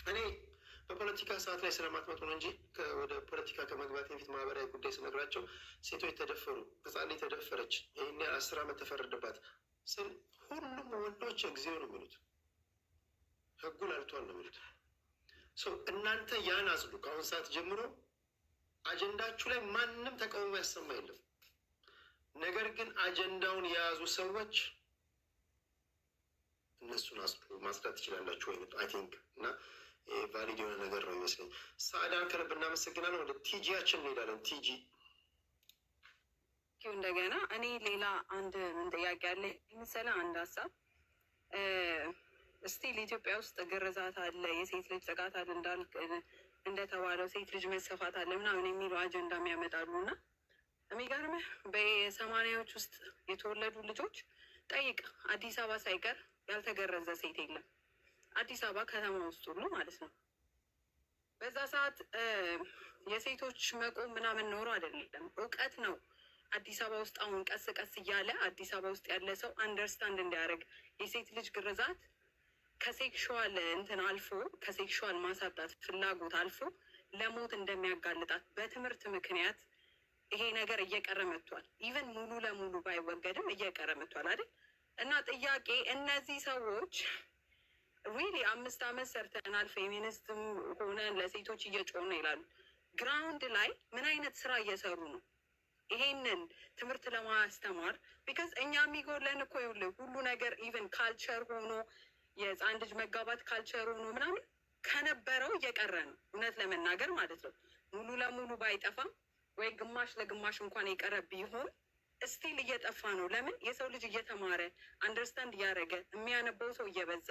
እኔ በፖለቲካ ሰዓት ላይ ስለማትመጡ ነው እንጂ ወደ ፖለቲካ ከመግባት በፊት ማህበራዊ ጉዳይ ስነግራቸው ሴቶች ተደፈሩ፣ ሕፃን ልጅ ተደፈረች፣ ይህን 10 ዓመት ተፈረደባት ስል ሁሉም ወንዶች እግዚኦ ነው የሚሉት፣ ህጉ ላልቷል ነው የሚሉት። እናንተ ያን አጽዱ። ከአሁን ሰዓት ጀምሮ አጀንዳችሁ ላይ ማንም ተቃውሞ ያሰማ የለም። ነገር ግን አጀንዳውን የያዙ ሰዎች እነሱን አጽዱ፣ ማጽዳት ትችላላችሁ ወይ አይ ቲንክ እና ቫሊድ የሆነ ነገር ነው ይመስለኝ። ሳዕዳን ከልብ እናመሰግናለን። ወደ ቲጂያችን እንሄዳለን። ቲጂ
እንደገና እኔ ሌላ አንድ ጥያቄ ያለ መሰለ አንድ ሀሳብ ስቲል ኢትዮጵያ ውስጥ ግርዛት አለ፣ የሴት ልጅ ጥቃት አለ፣ እንደተባለው ሴት ልጅ መሰፋት አለ ምናምን የሚሉ አጀንዳ የሚያመጣሉ እና የሚገርምህ በ80ዎች ውስጥ የተወለዱ ልጆች ጠይቅ፣ አዲስ አበባ ሳይቀር ያልተገረዘ ሴት የለም። አዲስ አበባ ከተማ ውስጥ ሁሉ ማለት ነው። በዛ ሰዓት የሴቶች መቆም ምናምን ኖሮ አይደለም፣ እውቀት ነው።
አዲስ አበባ ውስጥ አሁን ቀስ ቀስ እያለ አዲስ አበባ ውስጥ ያለ ሰው አንደርስታንድ እንዲያደርግ የሴት ልጅ ግርዛት ከሴክሹዋል እንትን አልፎ ከሴክሹዋል ማሳጣት ፍላጎት አልፎ ለሞት እንደሚያጋልጣት በትምህርት ምክንያት ይሄ ነገር እየቀረ መጥቷል። ኢቨን ሙሉ ለሙሉ ባይወገድም እየቀረ መጥቷል አይደል? እና ጥያቄ እነዚህ ሰዎች ሪሊ 5 ዓመት ሰርተናል ፌሚኒስትም ሆነ ለሴቶች እየጮሁ ነው ይላሉ። ግራውንድ ላይ ምን አይነት ስራ እየሰሩ ነው? ይሄንን ትምህርት ለማስተማር ቢካዝ እኛ የሚጎለን እኮ ይኸውልህ ሁሉ ነገር ኢቨን ካልቸር ሆኖ የህፃን ልጅ መጋባት ካልቸር ሆኖ ምናምን ከነበረው እየቀረ ነው። እውነት ለመናገር ማለት ነው። ሙሉ ለሙሉ ባይጠፋም ወይ ግማሽ ለግማሽ እንኳን የቀረ ቢሆን እስቲል እየጠፋ ነው። ለምን? የሰው ልጅ እየተማረ አንደርስታንድ እያደረገ የሚያነበው ሰው እየበዛ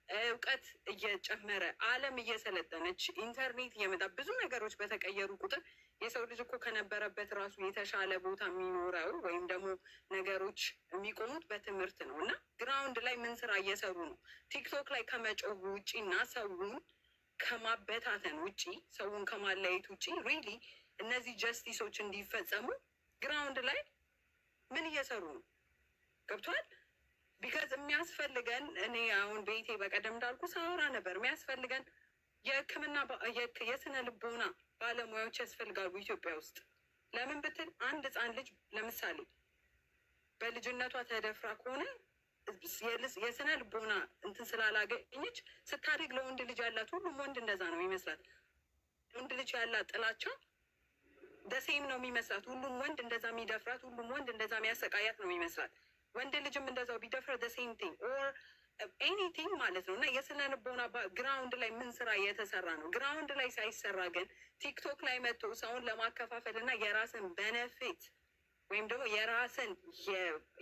እውቀት እየጨመረ ዓለም እየሰለጠነች ኢንተርኔት እየመጣ ብዙ ነገሮች በተቀየሩ ቁጥር የሰው ልጅ እኮ ከነበረበት ራሱ የተሻለ ቦታ የሚኖረው ወይም ደግሞ ነገሮች የሚቆሙት በትምህርት ነው። እና ግራውንድ ላይ ምን ስራ እየሰሩ ነው? ቲክቶክ ላይ ከመጮህ ውጪ እና ሰውን ከማበታተን ውጪ ሰውን ከማለየት ውጪ ሪሊ እነዚህ ጀስቲሶች እንዲፈጸሙ ግራውንድ ላይ ምን እየሰሩ ነው? ገብቷል? ቢካዝ የሚያስፈልገን እኔ አሁን ቤቴ በቀደም እንዳልኩ ሳወራ ነበር። የሚያስፈልገን የሕክምና የስነ ልቦና ባለሙያዎች ያስፈልጋሉ ኢትዮጵያ ውስጥ። ለምን ብትል አንድ ህፃን ልጅ ለምሳሌ በልጅነቷ ተደፍራ ከሆነ የስነ ልቦና እንትን ስላላገኘች ስታድግ ለወንድ ልጅ ያላት ሁሉም ወንድ እንደዛ ነው የሚመስላት። ወንድ ልጅ ያላት ጥላቻ ደሴም ነው የሚመስላት። ሁሉም ወንድ እንደዛ የሚደፍራት፣ ሁሉም ወንድ እንደዛ የሚያሰቃያት ነው የሚመስላት። ወንድ ልጅም እንደዛው ቢደፍረ ደሴም ቲንግ ኦር ኤኒቲንግ ማለት ነው። እና የስነ ልቦና ግራውንድ ላይ ምን ስራ እየተሰራ ነው? ግራውንድ ላይ ሳይሰራ ግን ቲክቶክ ላይ መጥቶ ሰውን ለማከፋፈል እና የራስን በነፊት ወይም ደግሞ የራስን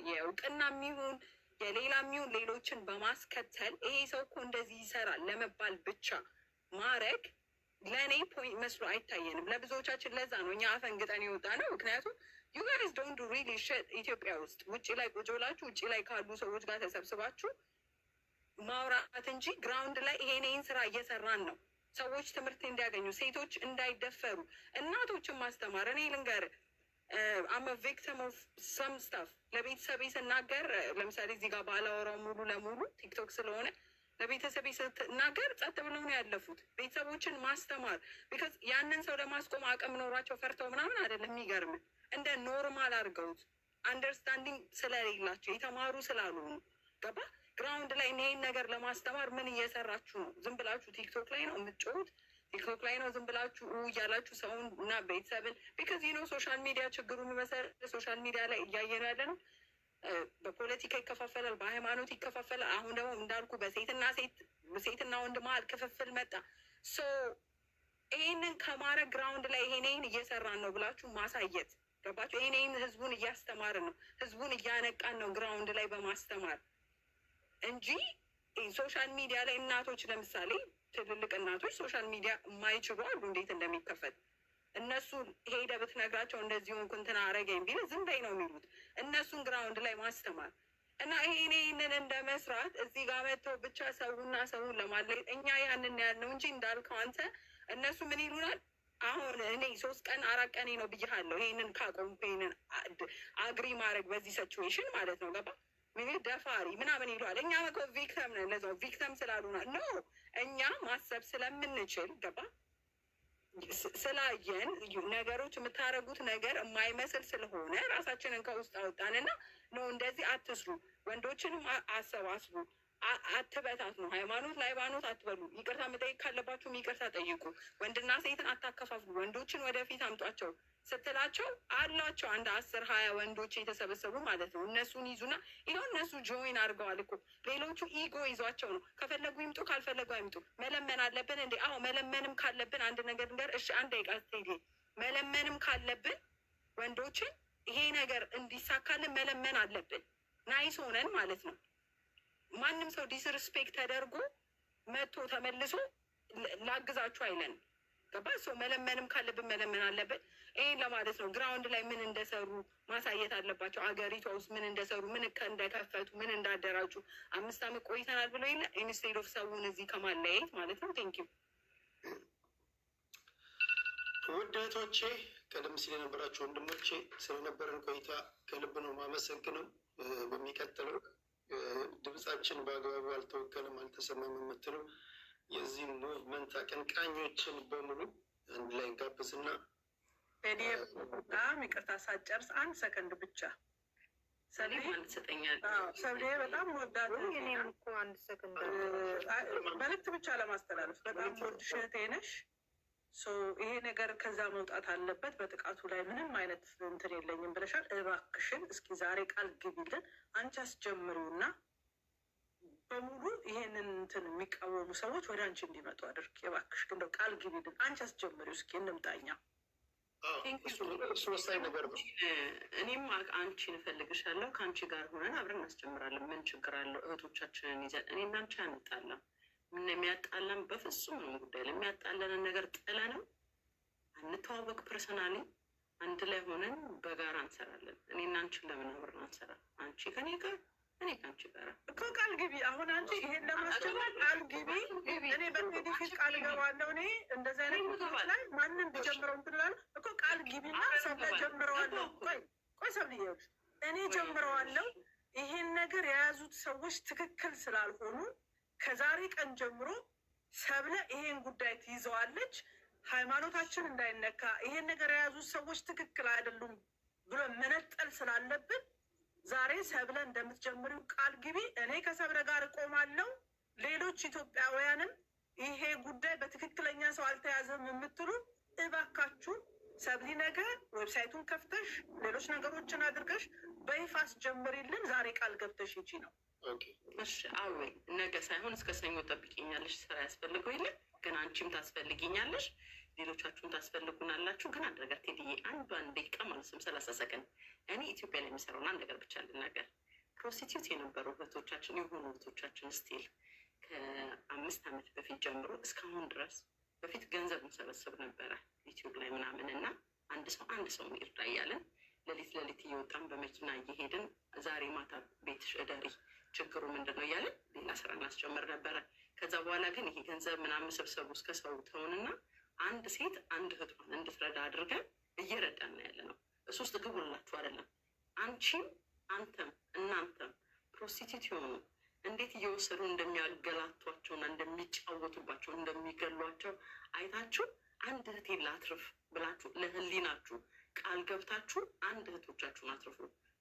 የእውቅና የሚሆን የሌላ የሚሆን ሌሎችን በማስከተል ይሄ ሰው እኮ እንደዚህ ይሰራል ለመባል ብቻ ማድረግ ለእኔ ፖይንት መስሎ አይታየንም። ለብዙዎቻችን ለዛ ነው እኛ አፈንግጠን የወጣ ነው። ምክንያቱም ዩ ጋይዝ ዶንት ዱ ሪሊ ሺት ኢትዮጵያ ውስጥ ውጭ ላይ ቁጭ ብላችሁ ውጭ ላይ ካሉ ሰዎች ጋር ተሰብስባችሁ ማውራት እንጂ ግራውንድ ላይ ይሄን ስራ እየሰራን ነው። ሰዎች ትምህርት እንዲያገኙ፣ ሴቶች እንዳይደፈሩ፣ እናቶችን ማስተማር። እኔ ልንገር አም ቪክቲም ኦፍ ሰም ስታፍ ለቤተሰቤ ስናገር ለምሳሌ እዚህ ጋር ባላወራው ሙሉ ለሙሉ ቲክቶክ ስለሆነ ለቤተሰቤ ስትናገር ጸጥ ብለው ነው ያለፉት። ቤተሰቦችን ማስተማር ቢካዝ ያንን ሰው ለማስቆም አቅም ኖሯቸው ፈርተው ምናምን አይደለም። የሚገርም እንደ ኖርማል አድርገውት አንደርስታንዲንግ ስለሌላቸው የተማሩ ስላልሆኑ ገባ። ግራውንድ ላይ ይሄን ነገር ለማስተማር ምን እየሰራችሁ ነው? ዝም ብላችሁ ቲክቶክ ላይ ነው የምትጮሁት? ቲክቶክ ላይ ነው ዝም ብላችሁ እያላችሁ ሰውን እና ቤተሰብን ቢካዝ ዩ ኖ ሶሻል ሚዲያ ችግሩ የሚመሰል ሶሻል ሚዲያ ላይ እያየነው ያለ ነው። በፖለቲካ ይከፋፈላል፣ በሃይማኖት ይከፋፈላል። አሁን ደግሞ እንዳልኩ በሴትና ወንድ መሀል ክፍፍል መጣ። ሶ ይሄንን ከማድረግ ግራውንድ ላይ ይሄንን እየሰራን ነው ብላችሁ ማሳየት ገባችሁ? ይሄንን ህዝቡን እያስተማርን ነው፣ ህዝቡን እያነቃን ነው ግራውንድ ላይ በማስተማር እንጂ ሶሻል ሚዲያ ላይ እናቶች ለምሳሌ ትልልቅ እናቶች ሶሻል ሚዲያ የማይችሉ አሉ፣ እንዴት እንደሚከፈት እነሱ ሄደ ብትነግራቸው እንደዚሁ እንትን አረገኝ ቢል ዝም በይ ነው የሚሉት። እነሱን ግራውንድ ላይ ማስተማር እና ይሄንን እንደ መስራት እዚህ ጋር መጥተው ብቻ ሰውና ሰውን ለማለየት እኛ ያንን ያልነው እንጂ እንዳልከው አንተ እነሱ ምን ይሉናል? አሁን እኔ 3 ቀን 4 ቀኔ ነው ብያለሁ። ይሄንን ካቆምኩ ይሄንን አግሪ ማድረግ በዚህ ሲቹዌሽን ማለት ነው ገባ ምን ደፋሪ ምናምን ይለዋል። እኛ እኮ ቪክተም ነን። ለዛው ቪክተም ስላሉና ኖ እኛ ማሰብ ስለምንችል ገባ ስላየን ነገሮች የምታደርጉት ነገር የማይመስል ስለሆነ ራሳችንን ከውስጥ አወጣንና ነው እንደዚህ አትስሩ፣ ወንዶችንም አሰባስቡ፣ አትበታት ነው ሃይማኖት ለሃይማኖት አትበሉ፣ ይቅርታ መጠየቅ ካለባችሁም ይቅርታ ጠይቁ፣ ወንድና ሴትን አታከፋፍሉ፣ ወንዶችን ወደፊት አምጧቸው ስትላቸው አሏቸው 10-20 ወንዶች የተሰበሰቡ ማለት ነው። እነሱን ይዙና ይኸው እነሱ ጆይን አድርገዋል እኮ ሌሎቹ ኢጎ ይዟቸው ነው። ከፈለጉ ይምጡ፣ ካልፈለጉ አይምጡ። መለመን አለብን እንዴ? አዎ መለመንም ካለብን አንድ ነገር ንገር። እሺ አንድ ደቂቃ ስትሄድ መለመንም ካለብን ወንዶችን ይሄ ነገር እንዲሳካልን መለመን አለብን። ናይስ ሆነን ማለት ነው። ማንም ሰው ዲስሪስፔክት ተደርጎ መጥቶ ተመልሶ ላግዛችሁ አይለንም። ገባ? ሰው መለመንም ካለብን መለመን አለብን። ይህን ለማለት ነው። ግራውንድ ላይ ምን እንደሰሩ ማሳየት አለባቸው። አገሪቷ ውስጥ ምን እንደሰሩ፣ ምን እንደከፈቱ፣ ምን እንዳደራጁ 5 ዓመት ቆይተናል ብሎ የለ ኢንስቴድ ኦፍ ሰውን እዚህ ከማለያየት ማለት ነው። ቴንክ ዩ።
ውድ እህቶቼ፣ ቀደም ሲል የነበራችሁ ወንድሞቼ ስለነበረን ቆይታ ከልብ ነው ማመሰግነው። በሚቀጥለው ድምጻችን በአግባቡ አልተወከልም አልተሰማም የምትሉ የዚህ ሙቭመንት አቀንቃኞችን በሙሉ አንድ ላይ እንጋብዝና
በጣም ይቅርታ ሳጨርስ 1 ሰከንድ ብቻ ሰብሌ በጣም ወዳት
እኔም እኮ 1 ሰከንድ
መልዕክት ብቻ ለማስተላለፍ በጣም ወድሽ እህቴ ነሽ። ይሄ ነገር ከዛ መውጣት አለበት። በጥቃቱ ላይ ምንም አይነት እንትን የለኝም ብለሻል። እባክሽን እስኪ ዛሬ ቃል ግቢልን። አንቺ አስጀምሪውና በሙሉ ይሄንን እንትን የሚቃወሙ ሰዎች ወደ አንቺ እንዲመጡ አድርግ። እባክሽ እንደው ቃል ግቢልን። አንቺ አስጀምሪው እስኪ እንምጣኛ።
እሱ ወሳኝ ነገር ነው።
እኔም አንቺን እፈልግሻለሁ። ከአንቺ ጋር ሆነን አብረን እናስጀምራለን። ምን ችግር አለው? እህቶቻችንን ይዘን እኔ እና አንቺ አንጣላም። ምን የሚያጣለን በፍጹም ነው ጉዳይ ለሚያጣለንን ነገር ጥለ ነው አንተዋወቅ። ፐርሰናሊ አንድ ላይ ሆነን በጋራ እንሰራለን። እኔና አንቺን ለምን አብረን አንሰራ? አንቺ ከኔ ጋር እኔ ከአንቺ ጋር
እኮ ቃል ግቢ። አሁን አንቺ ይሄን ለማስጀመር ቃል ግቢ። እኔ በቴዲ ፊት ቃል ገባለሁ። እኔ እንደዚህ አይነት ቦታዎች ላይ ማንም ቢጀምረው እንትላል እኮ ቃል ግቢና ሰብለ ጀምረዋለሁ። ቆይ ሰብልዬ እኔ ጀምረዋለሁ። ይሄን ነገር የያዙት ሰዎች ትክክል ስላልሆኑ ከዛሬ ቀን ጀምሮ ሰብለ ይሄን ጉዳይ ትይዘዋለች። ሃይማኖታችን እንዳይነካ ይሄን ነገር የያዙት ሰዎች ትክክል አይደሉም ብሎ መነጠል ስላለብን ዛሬ ሰብለ እንደምትጀምሪው ቃል ግቢ። እኔ ከሰብለ ጋር እቆማለሁ። ሌሎች ኢትዮጵያውያንም ይሄ ጉዳይ በትክክለኛ ሰው አልተያዘም የምትሉ እባካችሁ ሰብሊ ነገ ዌብሳይቱን ከፍተሽ ሌሎች ነገሮችን አድርገሽ በይፋ አስጀምሪልን። ዛሬ ቃል ገብተሽ ይቺ ነው።
እሺ አዌ ነገ ሳይሆን እስከ ሰኞ ጠብቂኛለሽ። ስራ ያስፈልገው የለ ግን አንቺም ታስፈልጊኛለሽ፣ ሌሎቻችሁም ታስፈልጉናላችሁ። ግን አንድ ነገር ቴዲዬ፣ አንዷን ደቂቃ ማለት ነው 30 ሰከንድ እኔ ኢትዮጵያ ላይ የሚሰራውን አንድ ነገር ብቻ ልናገር። ፕሮስቲቱት የነበሩ እህቶቻችን የሆኑ እህቶቻችን ስቲል ከ5 ዓመት በፊት ጀምሮ እስካሁን ድረስ በፊት ገንዘብ እንሰበስብ ነበረ ዩቲዩብ ላይ ምናምን እና አንድ ሰው ይርዳ እያለን ሌሊት እየወጣን በመኪና እየሄድን ዛሬ ማታ ቤትሽ እደሪ ችግሩ ምንድን ነው እያለን ሌላ ስራ እናስጀምር ነበረ። ከዛ በኋላ ግን ይሄ ገንዘብ ምናምን መሰብሰቡ እስከ ሰው ተሆንና አንድ ሴት አንድ እህቷን እንድትረዳ አድርገን እየረዳን ያለ ነው። እሱ ውስጥ ግቡላችሁ አይደለም። አንቺም አንተም እናንተም ፕሮስቲቱት የሆኑ እንዴት እየወሰዱ እንደሚያገላቷቸውና እንደሚጫወቱባቸው እንደሚገሏቸው አይታችሁ አንድ እህቴን ላትርፍ ብላችሁ ለህሊናችሁ ቃል ገብታችሁ አንድ እህቶቻችሁን አትርፉ።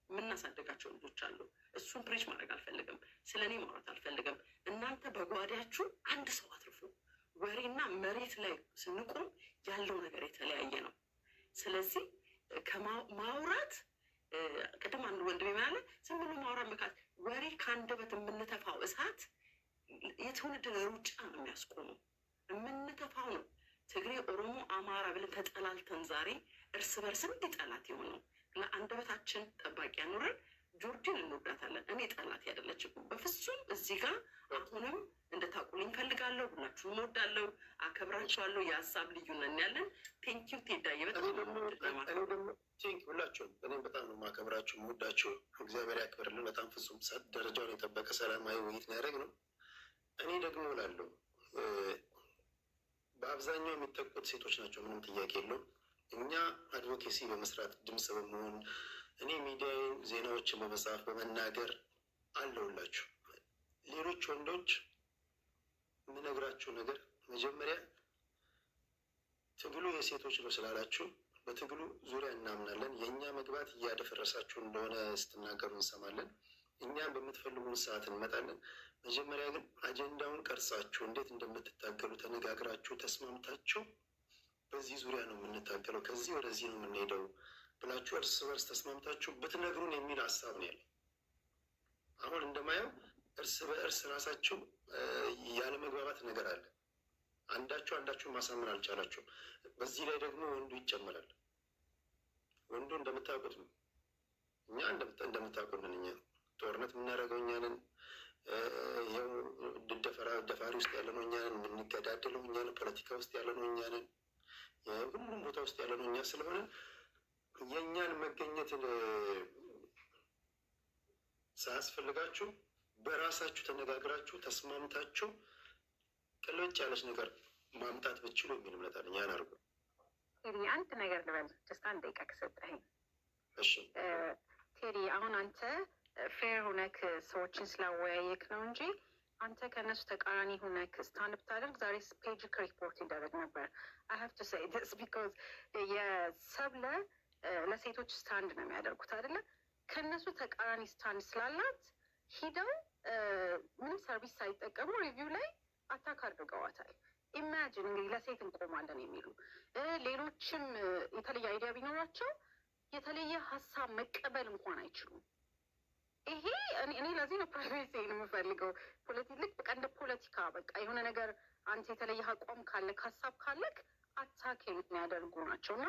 የምናሳደጋቸው ልጆች አሉ። እሱን ፕሬች ማድረግ አልፈልግም። ስለ እኔ ማውራት አልፈልግም። እናንተ በጓዳችሁ አንድ ሰው አትርፉ። ወሬና መሬት ላይ ስንቆም ያለው ነገር የተለያየ ነው። ስለዚህ ከማውራት ቅድም አንድ ወንድሜ ምናለ ዝም ብሎ ማውራት መካት ወሬ ከአንደበት የምንተፋው እሳት የትውልድን ሩጫ ነው የሚያስቆመው። የምንተፋው ነው። ትግሬ፣ ኦሮሞ፣ አማራ ብለን ተጠላልተን ዛሬ እርስ በርስ እንዲ ጠላት የሆነው ለአንደበታችን ጠባቂ ያኖረን። ጆርጂን እንወዳታለን። እኔ ጠላት ያደለችም በፍጹም። እዚህ ጋር አሁንም እንደታቁልኝ ፈልጋለሁ። ሁላችሁም እወዳለሁ፣ አከብራችኋለሁ። የሀሳብ ልዩነት ያለን ቴንኪው ቴዳዬ በጣም
ሁላችሁም። እኔም በጣም ነው የማከብራችሁ የምወዳችሁ። እግዚአብሔር ያክብርልን። በጣም ፍጹም ደረጃውን የጠበቀ ሰላማዊ ውይይት ነው ያደረግነው። እኔ ደግሞ እላለሁ በአብዛኛው የሚጠቁት ሴቶች ናቸው። ምንም ጥያቄ የለውም። እኛ አድቮኬሲ በመስራት ድምፅ በመሆን እኔ ሚዲያውን ዜናዎችን በመጻፍ በመናገር አለውላችሁ። ሌሎች ወንዶች የምነግራችሁ ነገር መጀመሪያ ትግሉ የሴቶች ነው ስላላችሁ በትግሉ ዙሪያ እናምናለን። የእኛ መግባት እያደፈረሳችሁ እንደሆነ ስትናገሩ እንሰማለን። እኛም በምትፈልጉን ሰዓት እንመጣለን። መጀመሪያ ግን አጀንዳውን ቀርጻችሁ እንዴት እንደምትታገሉ ተነጋግራችሁ ተስማምታችሁ በዚህ ዙሪያ ነው የምንታገለው፣ ከዚህ ወደዚህ ነው የምንሄደው ብላችሁ እርስ በርስ ተስማምታችሁ ብትነግሩን የሚል ሀሳብ ነው ያለው። አሁን እንደማየው እርስ በእርስ ራሳችሁ ያለመግባባት ነገር አለ። አንዳችሁን ማሳመን አልቻላችሁም። በዚህ ላይ ደግሞ ወንዱ ይጨመራል። ወንዱ እንደምታውቁት ነው። እኛ እንደምታውቁንን እኛ ጦርነት የምናደርገው እኛንን፣ ይኸው ደፋሪ ውስጥ ያለነው እኛንን፣ የምንገዳደለው እኛንን፣ ፖለቲካ ውስጥ ያለነው እኛንን፣ ሁሉም ቦታ ውስጥ ያለነው እኛ ስለሆነ የእኛን መገኘትን ሳያስፈልጋችሁ በራሳችሁ ተነጋግራችሁ ተስማምታችሁ ቅልብጭ ያለች ነገር ማምጣት ብችሉ የሚል እምነት አለኝ። ያን አድርጉ።
ቴዲ አንድ ነገር ልበል፣ ጀስት አንድ ደቂቃ ከሰጠኸኝ።
እሺ
ቴዲ አሁን አንተ ፌር ሁነክ ሰዎችን ስላወያየክ ነው እንጂ አንተ ከእነሱ ተቃራኒ ሁነክ ስታንድ ብታደርግ ዛሬ ፔጅ ሪፖርት ይደረግ ነበር። አይ ሀቭ ቱ ሴይ ዲስ ቢኮዝ የሰብለ ለሴቶች ስታንድ ነው የሚያደርጉት አይደለ? ከእነሱ ተቃራኒ ስታንድ ስላላት ሂደው ምንም ሰርቪስ ሳይጠቀሙ ሪቪው ላይ አታክ አድርገዋታል። ኢማጂን እንግዲህ ለሴት እንቆማለን የሚሉ ሌሎችም የተለየ አይዲያ ቢኖራቸው የተለየ ሀሳብ መቀበል እንኳን አይችሉም። ይሄ እኔ ለዚህ ነው ፕራይቬሲ የምፈልገው። ልክ በቃ እንደ ፖለቲካ በቃ የሆነ ነገር አንተ የተለየ አቋም ካለክ ሀሳብ ካለክ አታክ የሚያደርጉ ናቸው እና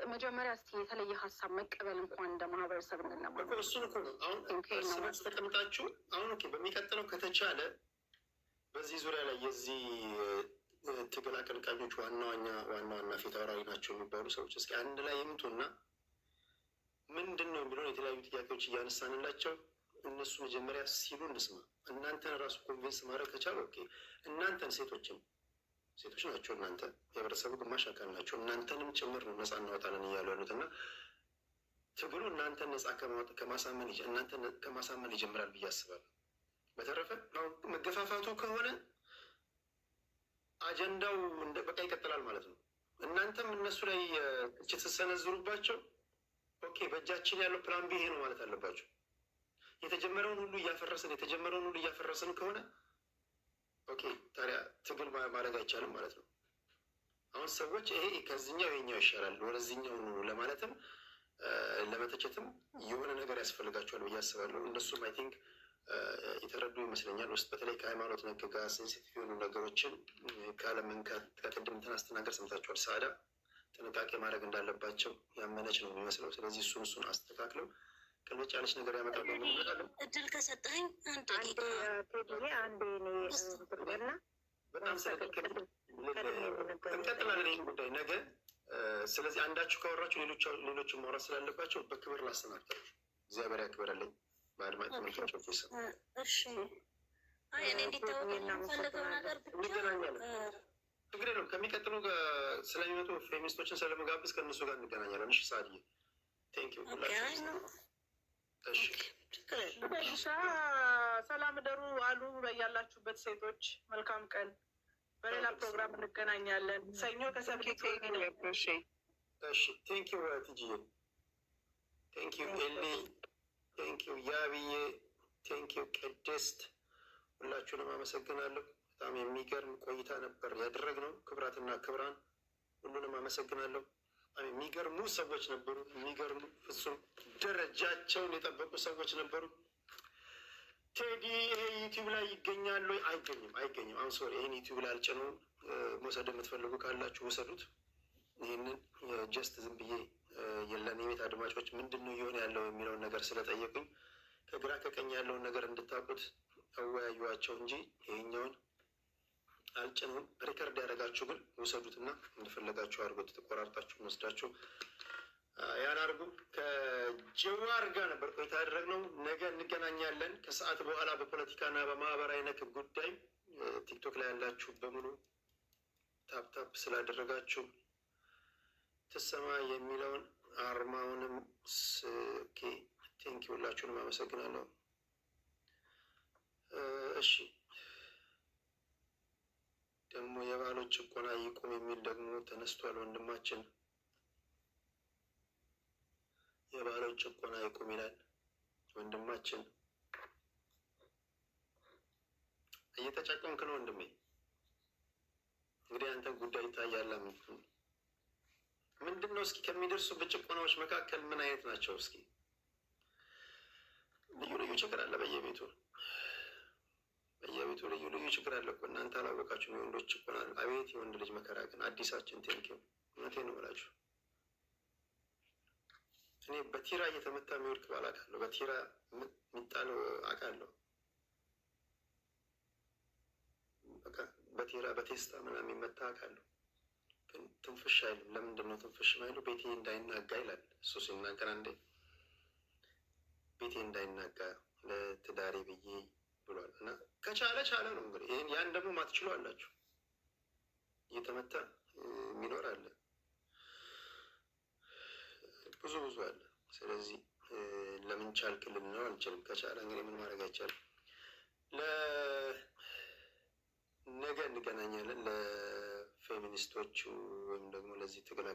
መጀመሪያ እስቲ የተለየ ሀሳብ መቀበል እንኳን እንደ ማህበረሰብ እንለማለን።
እሱን እኮ ነው አሁን እርስ በርስ ተቀምጣችሁ አሁን ኦኬ፣ በሚቀጥለው ከተቻለ በዚህ ዙሪያ ላይ የዚህ ትግል አቀንቃኞች ዋና ፊት አውራሪ ናቸው የሚባሉ ሰዎች እስኪ አንድ ላይ ይምጡና ምንድን ነው የሚለውን የተለያዩ ጥያቄዎች እያነሳንላቸው እነሱ መጀመሪያ ሲሉ እንስማ። እናንተን ራሱ ኮንቪንስ ማድረግ ከቻሉ ኦኬ፣ እናንተን ሴቶች ናቸው፣ እናንተ የህብረተሰቡ ግማሽ አካል ናቸው፣ እናንተንም ጭምር ነው ነፃ እናወጣለን እያሉ ያሉት እና ትግሉ እናንተን ነፃ ከማሳመን ይጀምራል ብዬ አስባለሁ። በተረፈ መገፋፋቱ ከሆነ አጀንዳው በቃ ይቀጥላል ማለት ነው። እናንተም እነሱ ላይ ትችት ስትሰነዝሩባቸው ኦኬ በእጃችን ያለው ፕላን ቢ ይሄ ነው ማለት አለባቸው። የተጀመረውን ሁሉ እያፈረስን ከሆነ ኦኬ ታዲያ ትግል ማድረግ አይቻልም ማለት ነው። አሁን ሰዎች ይሄ ከዚህኛው ይሄኛው ይሻላል ወደዚህኛው ነው ለማለትም ለመተቸትም የሆነ ነገር ያስፈልጋቸዋል ብዬ አስባለሁ። እነሱም አይ ቲንክ የተረዱ ይመስለኛል። ውስጥ በተለይ ከሃይማኖት ነክ ጋር ሴንሲቲቭ የሆኑ ነገሮችን ካለመንካት ከቅድም ተናስተናገር ሰምታችኋል። ሳዳ ጥንቃቄ ማድረግ እንዳለባቸው ያመነች ነው የሚመስለው። ስለዚህ እሱን አስተካክለው ቅልበጭ ያለች ነገር ያመጣሉ።
እድል ከሰጠኝ
በጣም እንቀጥላለን ይህን ጉዳይ ነገ። ስለዚህ አንዳችሁ ካወራችሁ ሌሎችን ማውራት ስላለባቸው በክብር ላሰናብታችሁ። እግዚአብሔር ያክብረልኝ። በአድማጭ ተመልካቾች ስም
እሺ። አይ እኔ እንዲታወቅ የምፈልገው ነገር ብቻ
ችግር የለውም። ከሚቀጥሉ ስለሚመጡ ፌሚኒስቶችን ስለመጋበዝ ከእነሱ ጋር እንገናኛለን። እሺ ሳድዬ ቴንኪው ሁላችሁ። እሺ
ሰላም ደሩ አሉ በያላችሁበት ሴቶች። መልካም ቀን። በሌላ ፕሮግራም እንገናኛለን። ሰኞ ከሰብኬት
እሺ ቴንኪው ትጂዬ፣ ቴንኪው ኤሊ፣ ቴንኪው ያብዬ፣ ቴንኪው ቅድስት፣ ሁላችሁንም አመሰግናለሁ። በጣም የሚገርም ቆይታ ነበር ያደረግነው። ክብራትና ክብራን ሁሉንም አመሰግናለሁ። በጣም የሚገርሙ ሰዎች ነበሩ። የሚገርሙ ፍጹም ደረጃቸውን የጠበቁ ሰዎች ነበሩ። ቴዲ ይሄ ዩቲዩብ ላይ ይገኛሉ? አይገኝም። አሁን ሶሪ ይህን ዩቲዩብ ላይ አልጭነውም። መውሰድ የምትፈልጉ ካላችሁ ውሰዱት። ይህንን ጀስት ዝም ብዬ የለን የቤት አድማጮች ምንድን ነው እየሆነ ያለው የሚለውን ነገር ስለጠየቁኝ ከግራ ከቀኝ ያለውን ነገር እንድታውቁት አወያዩዋቸው እንጂ ይሄኛውን አልጭነውም። ሪከርድ ያደረጋችሁ ግን ውሰዱትና እንደፈለጋችሁ አድርጎት ተቆራርጣችሁ ወስዳችሁ ያን አድርጉ። ከጀዋር ጋር ነበር ቆይታ ያደረግነው። ነገ እንገናኛለን ከሰዓት በኋላ በፖለቲካና በማህበራዊ ነክ ጉዳይ። ቲክቶክ ላይ ያላችሁ በሙሉ ታፕታፕ ስላደረጋችሁ ትሰማ የሚለውን አርማውንም ቴንኪ ሁላችሁንም አመሰግናለሁ። እሺ ደግሞ የባሎች ጭቆና ይቁም የሚል ደግሞ ተነስቷል። ወንድማችን የባሎች ጭቆና ይቁም ይላል ወንድማችን። እየተጨቆንክ ነው ወንድሜ። እንግዲህ አንተ ጉዳይ ይታያል። ምንድን ነው እስኪ ከሚደርሱ በጭቆናዎች መካከል ምን አይነት ናቸው? እስኪ ልዩ ችግር አለ በየቤቱ ልዩ ችግር አለ እኮ እናንተ አላወቃችሁ። የወንዶች ጭቆና አቤት የወንድ ልጅ መከራ ግን አዲሳችን ቴንኪው። እውነቴን ነው እላችሁ። እኔ በቲራ እየተመታ የሚወድቅ ባል አውቃለሁ። በቲራ የሚጣለው አውቃለሁ። በቃ በቲራ በቴስታ ምናምን የሚመታ አውቃለሁ። ግን ትንፍሽ አይልም። ለምንድን ነው ትንፍሽ ማይሉ? ቤቴ እንዳይናጋ ይላል እሱ ሲናገር አንዴ። ቤቴ እንዳይናጋ ለትዳሬ ብዬ ብሏል። እና ከቻለ ቻለ ነው እንግዲህ። ይህን ያን ደግሞ ማትችሉ አላችሁ። እየተመታ የሚኖር አለ። ብዙ አለ። ስለዚህ ለምን ቻልክ ልንለው አንችልም። ከቻለ እንግዲህ ምን ማድረግ አይቻልም። ነገ እንገናኛለን። ለፌሚኒስቶቹ ወይም ደግሞ ለዚህ ትግል